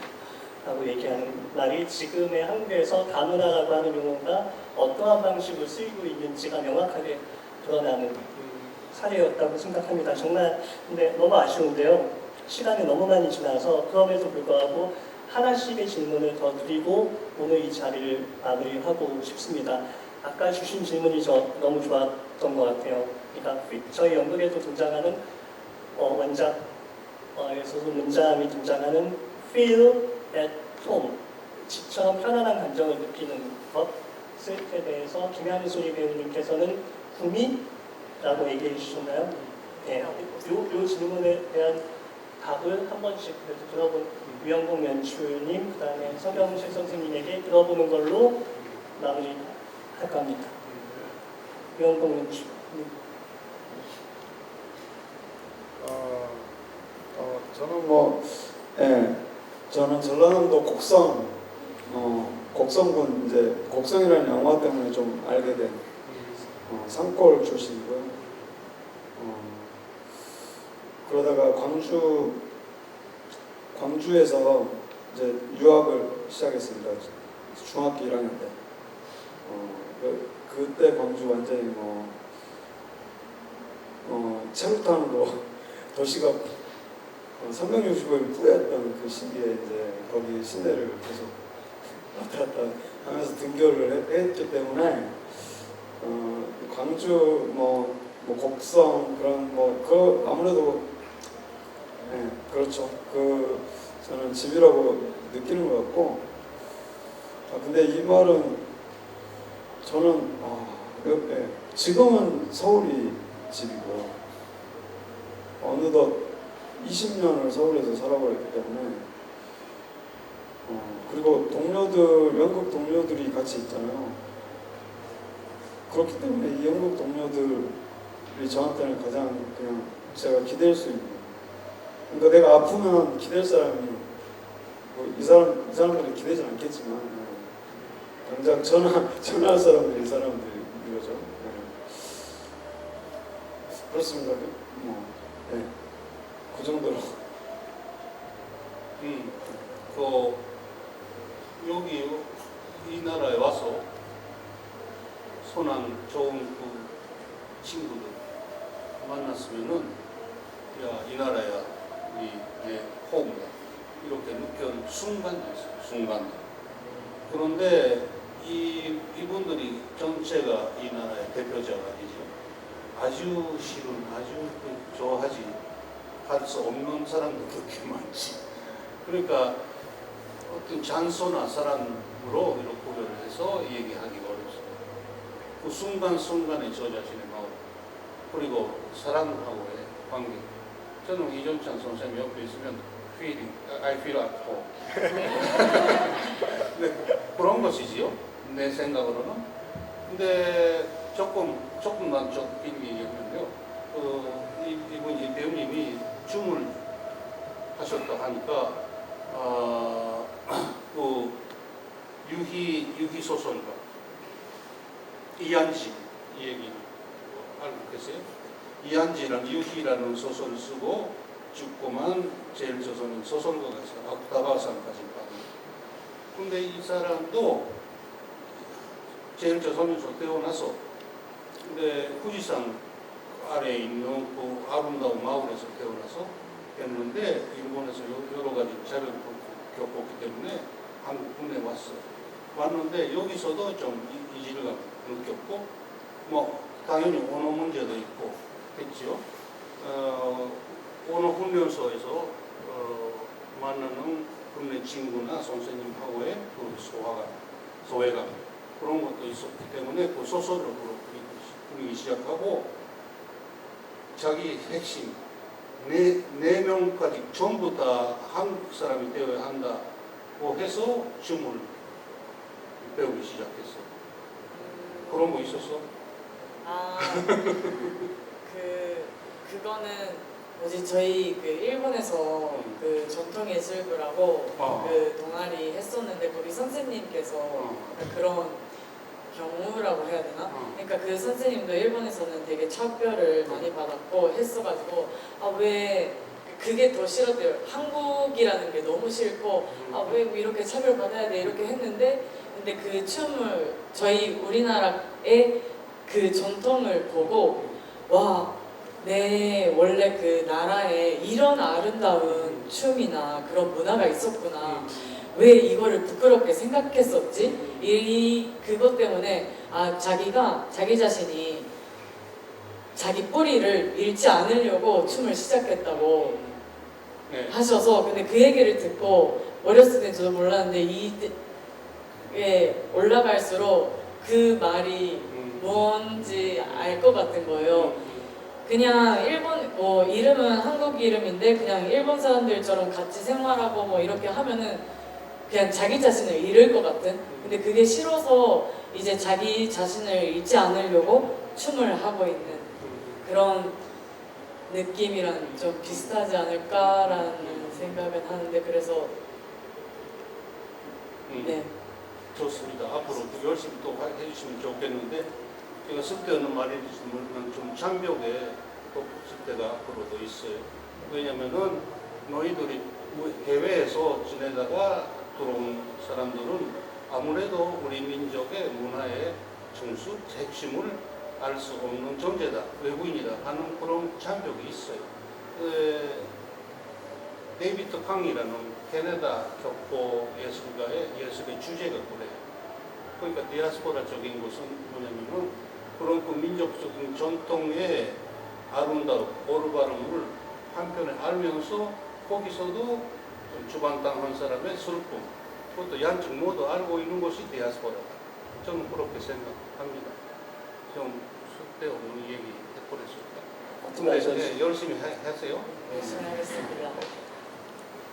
라고 얘기하는 말이 지금의 한국에서 다문화라고 하는 용어가 어떠한 방식으로 쓰이고 있는지가 명확하게 드러나는 사례였다고 생각합니다. 정말 근데 너무 아쉬운데요. 시간이 너무 많이 지나서 그럼에도 불구하고 하나씩의 질문을 더 드리고 오늘 이 자리를 마무리하고 싶습니다. 아까 주신 질문이 너무 좋았던 것 같아요. 그러니까 저희 연극에도 등장하는 원작에서도 문장이 등장하는 feel at home, 집처럼 편안한 감정을 느끼는 것에 대해서 김한희 소리 배우님께서는 구미라고 얘기해 주셨나요? 네, 요 질문에 대한 답을 한 번씩 들어본 유영국 연출님, 그 다음에 서경실 선생님에게 들어보는 걸로 마무리할까 합니다. 유영국 연출님. 저는 저는 전라남도 곡성군 이제 곡성이라는 영화 때문에 좀 알게 된 산골 출신이고요. 그러다가 광주에서 이제 유학을 시작했습니다. 중학교 1학년 때. 그때 광주 완전히 체류탄으로 도시가 365일 뿌였던 그 시기에 이제 거기 시내를 계속 왔다 갔다 하면서 등교를 했기 때문에 광주 곡성 그런 아무래도 그렇죠. 저는 집이라고 느끼는 것 같고 근데 이 말은 저는 지금은 서울이 집이고 어느덧 20년을 서울에서 살아버렸기 때문에 그리고 연극 동료들이 같이 있잖아요. 그렇기 때문에 이 연극 동료들이 저한테는 가장 그냥 제가 기댈 수 있는, 그러니까 내가 아프면 기댈 사람이 뭐이 사람들은 기대지 않겠지만 당장 전화할 사람들이 이 사람들인 거죠. 그렇습니다. 그 정도로. 여기 이 나라에 와서 선한 좋은 그 친구들 만났으면은 야, 이 나라야 우리 내 홈이야 이렇게 느껴는 순간도 있어요. 순간도. 그런데 이분들이 전체가 이 나라의 대표자가 아니죠. 아주 싫은, 아주 좋아하지 할 수 없는 사람도 그렇게 많지. 그러니까 어떤 장소나 사람으로 이렇게 구별을 해서 얘기하기가 어렵습니다. 그 순간순간의 저 자신의 마음, 그리고 사람하고의 관계. 저는 이종찬 선생님 옆에 있으면 I feel at home. 그런 것이지요. 내 생각으로는. 근데 조금만 좀 얘기하면요. 이 배우님이 춤을 하셨다 하니까 그 유희 소설가 이한지 이 얘기 알고 계세요? 이한지라는 유희라는 소설을 쓰고 죽고만 제일 조선인 소설가가 있어요. 다바상까지 받은. 근데 이 사람도 제일 조선인으로 태어나서 근데 후지산 아래에 있는 그 아름다운 마을에서 태어나서 했는데 일본에서 여러 가지 자료를 겪었기 때문에 한국 군에 왔어요. 왔는데 여기서도 좀 이질감 느꼈고 뭐 당연히 언어 문제도 있고 했죠. 언어 훈련소에서 만나는 군내 친구나 선생님하고의 그 소외감 그런 것도 있었기 때문에 그 소설을 부르기 시작하고 자기 핵심 네 명까지 전부 다 한국 사람이 되어야 한다고 해서 춤을 배우기 시작했어요. 그런 거 있었어? 그거는 뭐지 저희 그 일본에서 그 전통예술부라고 그 동아리 했었는데 거기 선생님께서 그런 경우라고 해야 되나? 그러니까 그 선생님도 일본에서는 되게 차별을 많이 받았고 했어가지고 왜 그게 더 싫었대요. 한국이라는 게 너무 싫고 왜 이렇게 차별받아야 돼 이렇게 했는데 근데 그 춤을 저희 우리나라의 그 전통을 보고 와 내 원래 그 나라에 이런 아름다운 춤이나 그런 문화가 있었구나. 왜 이거를 부끄럽게 생각했었지? 그것 때문에 자기 자신이 자기 뿌리를 잃지 않으려고 춤을 시작했다고 하셔서 근데 그 얘기를 듣고 어렸을 때 저도 몰랐는데 이게 올라갈수록 그 말이 뭔지 알 것 같은 거예요. 그냥 일본 이름은 한국 이름인데 그냥 일본 사람들처럼 같이 생활하고 뭐 이렇게 하면은 그냥 자기 자신을 잃을 것 같은. 근데 그게 싫어서 이제 자기 자신을 잃지 않으려고 춤을 하고 있는 그런 느낌이랑 좀 비슷하지 않을까라는 생각은 하는데 그래서 네. 좋습니다. 앞으로 열심히 또 해주시면 좋겠는데 제가 쓸데없는 말이지만 좀 장벽에 덮칠 때가 앞으로도 있어요. 왜냐면은 너희들이 해외에서 지내다가 들어온 사람들은 아무래도 우리 민족의 문화의 정수, 핵심을 알 수 없는 존재다, 외국인이다 하는 그런 장벽이 있어요. 데이비드 캉이라는 캐나다 격포 예술가의 예술의 주제가 그래요. 그러니까 디아스포라적인 것은 뭐냐면은 그런 그 민족적인 전통의 아름다움, 올바름을 한편에 알면서 거기서도 좀 주방당한 사람의 슬픔, 그것도 양측 모두 알고 있는 것이 디아스포라다. 저는 그렇게 생각합니다. 좀 쓸데없는 얘기 해버렸을까? 네, 열심히 하세요. 열심히 하겠습니다.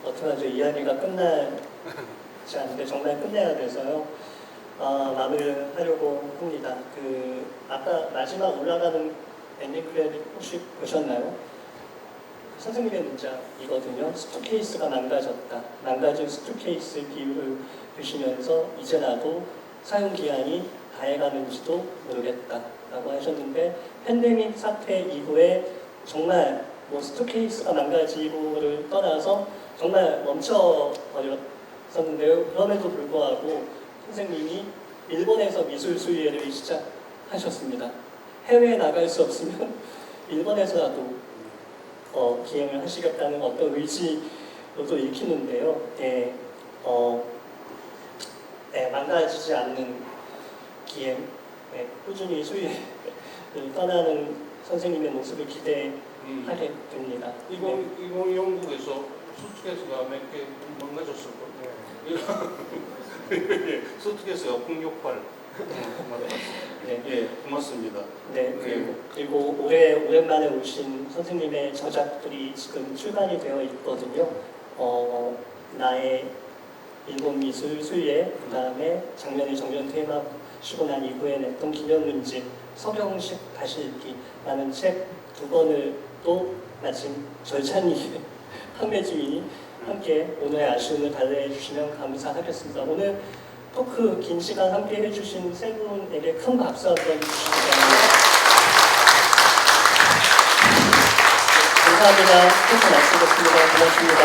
어떡하죠? 이야기가 끝나지 않는데 정말 끝내야 돼서요. 마무리를 하려고 합니다. 아까 마지막 올라가는 엔딩 크레딧 혹시 보셨나요? 선생님의 문장이거든요. 스투케이스가 망가졌다. 망가진 스투케이스 비유를 주시면서 이제 나도 사용 기한이 다해가는지도 모르겠다라고 하셨는데 팬데믹 사태 이후에 정말 뭐 스투케이스가 망가지고를 떠나서 정말 멈춰버렸었는데요. 그럼에도 불구하고 선생님이 일본에서 미술 수의회를 시작하셨습니다. 해외에 나갈 수 없으면 일본에서라도 기행을 하시겠다는 어떤 의지로도 읽히는데요. 망가지지 않는 기행, 꾸준히 수의회를 떠나는 선생님의 모습을 기대하게 됩니다. 이번 영국에서 수트케이스가 몇 개 망가졌을 거예요. 수트케이스가 풍력발. 네. 고맙습니다. 네, 그리고 오랜만에 오신 선생님의 저작들이 지금 출간이 되어 있거든요. 나의 일본 미술 수의회, 그 다음에 작년에 정년 퇴임하시고 난 이후에 냈던 기념문집, 서경식 다시 읽기라는 책 2권을 또 마침 절찬리 판매 중이니 함께 오늘의 아쉬움을 달래해 주시면 감사하겠습니다. 오늘 토크 긴 시간 함께 해주신 세 분에게 큰 박수 한번 주시기 바랍니다. 감사합니다. 토크 마치겠습니다. 고맙습니다.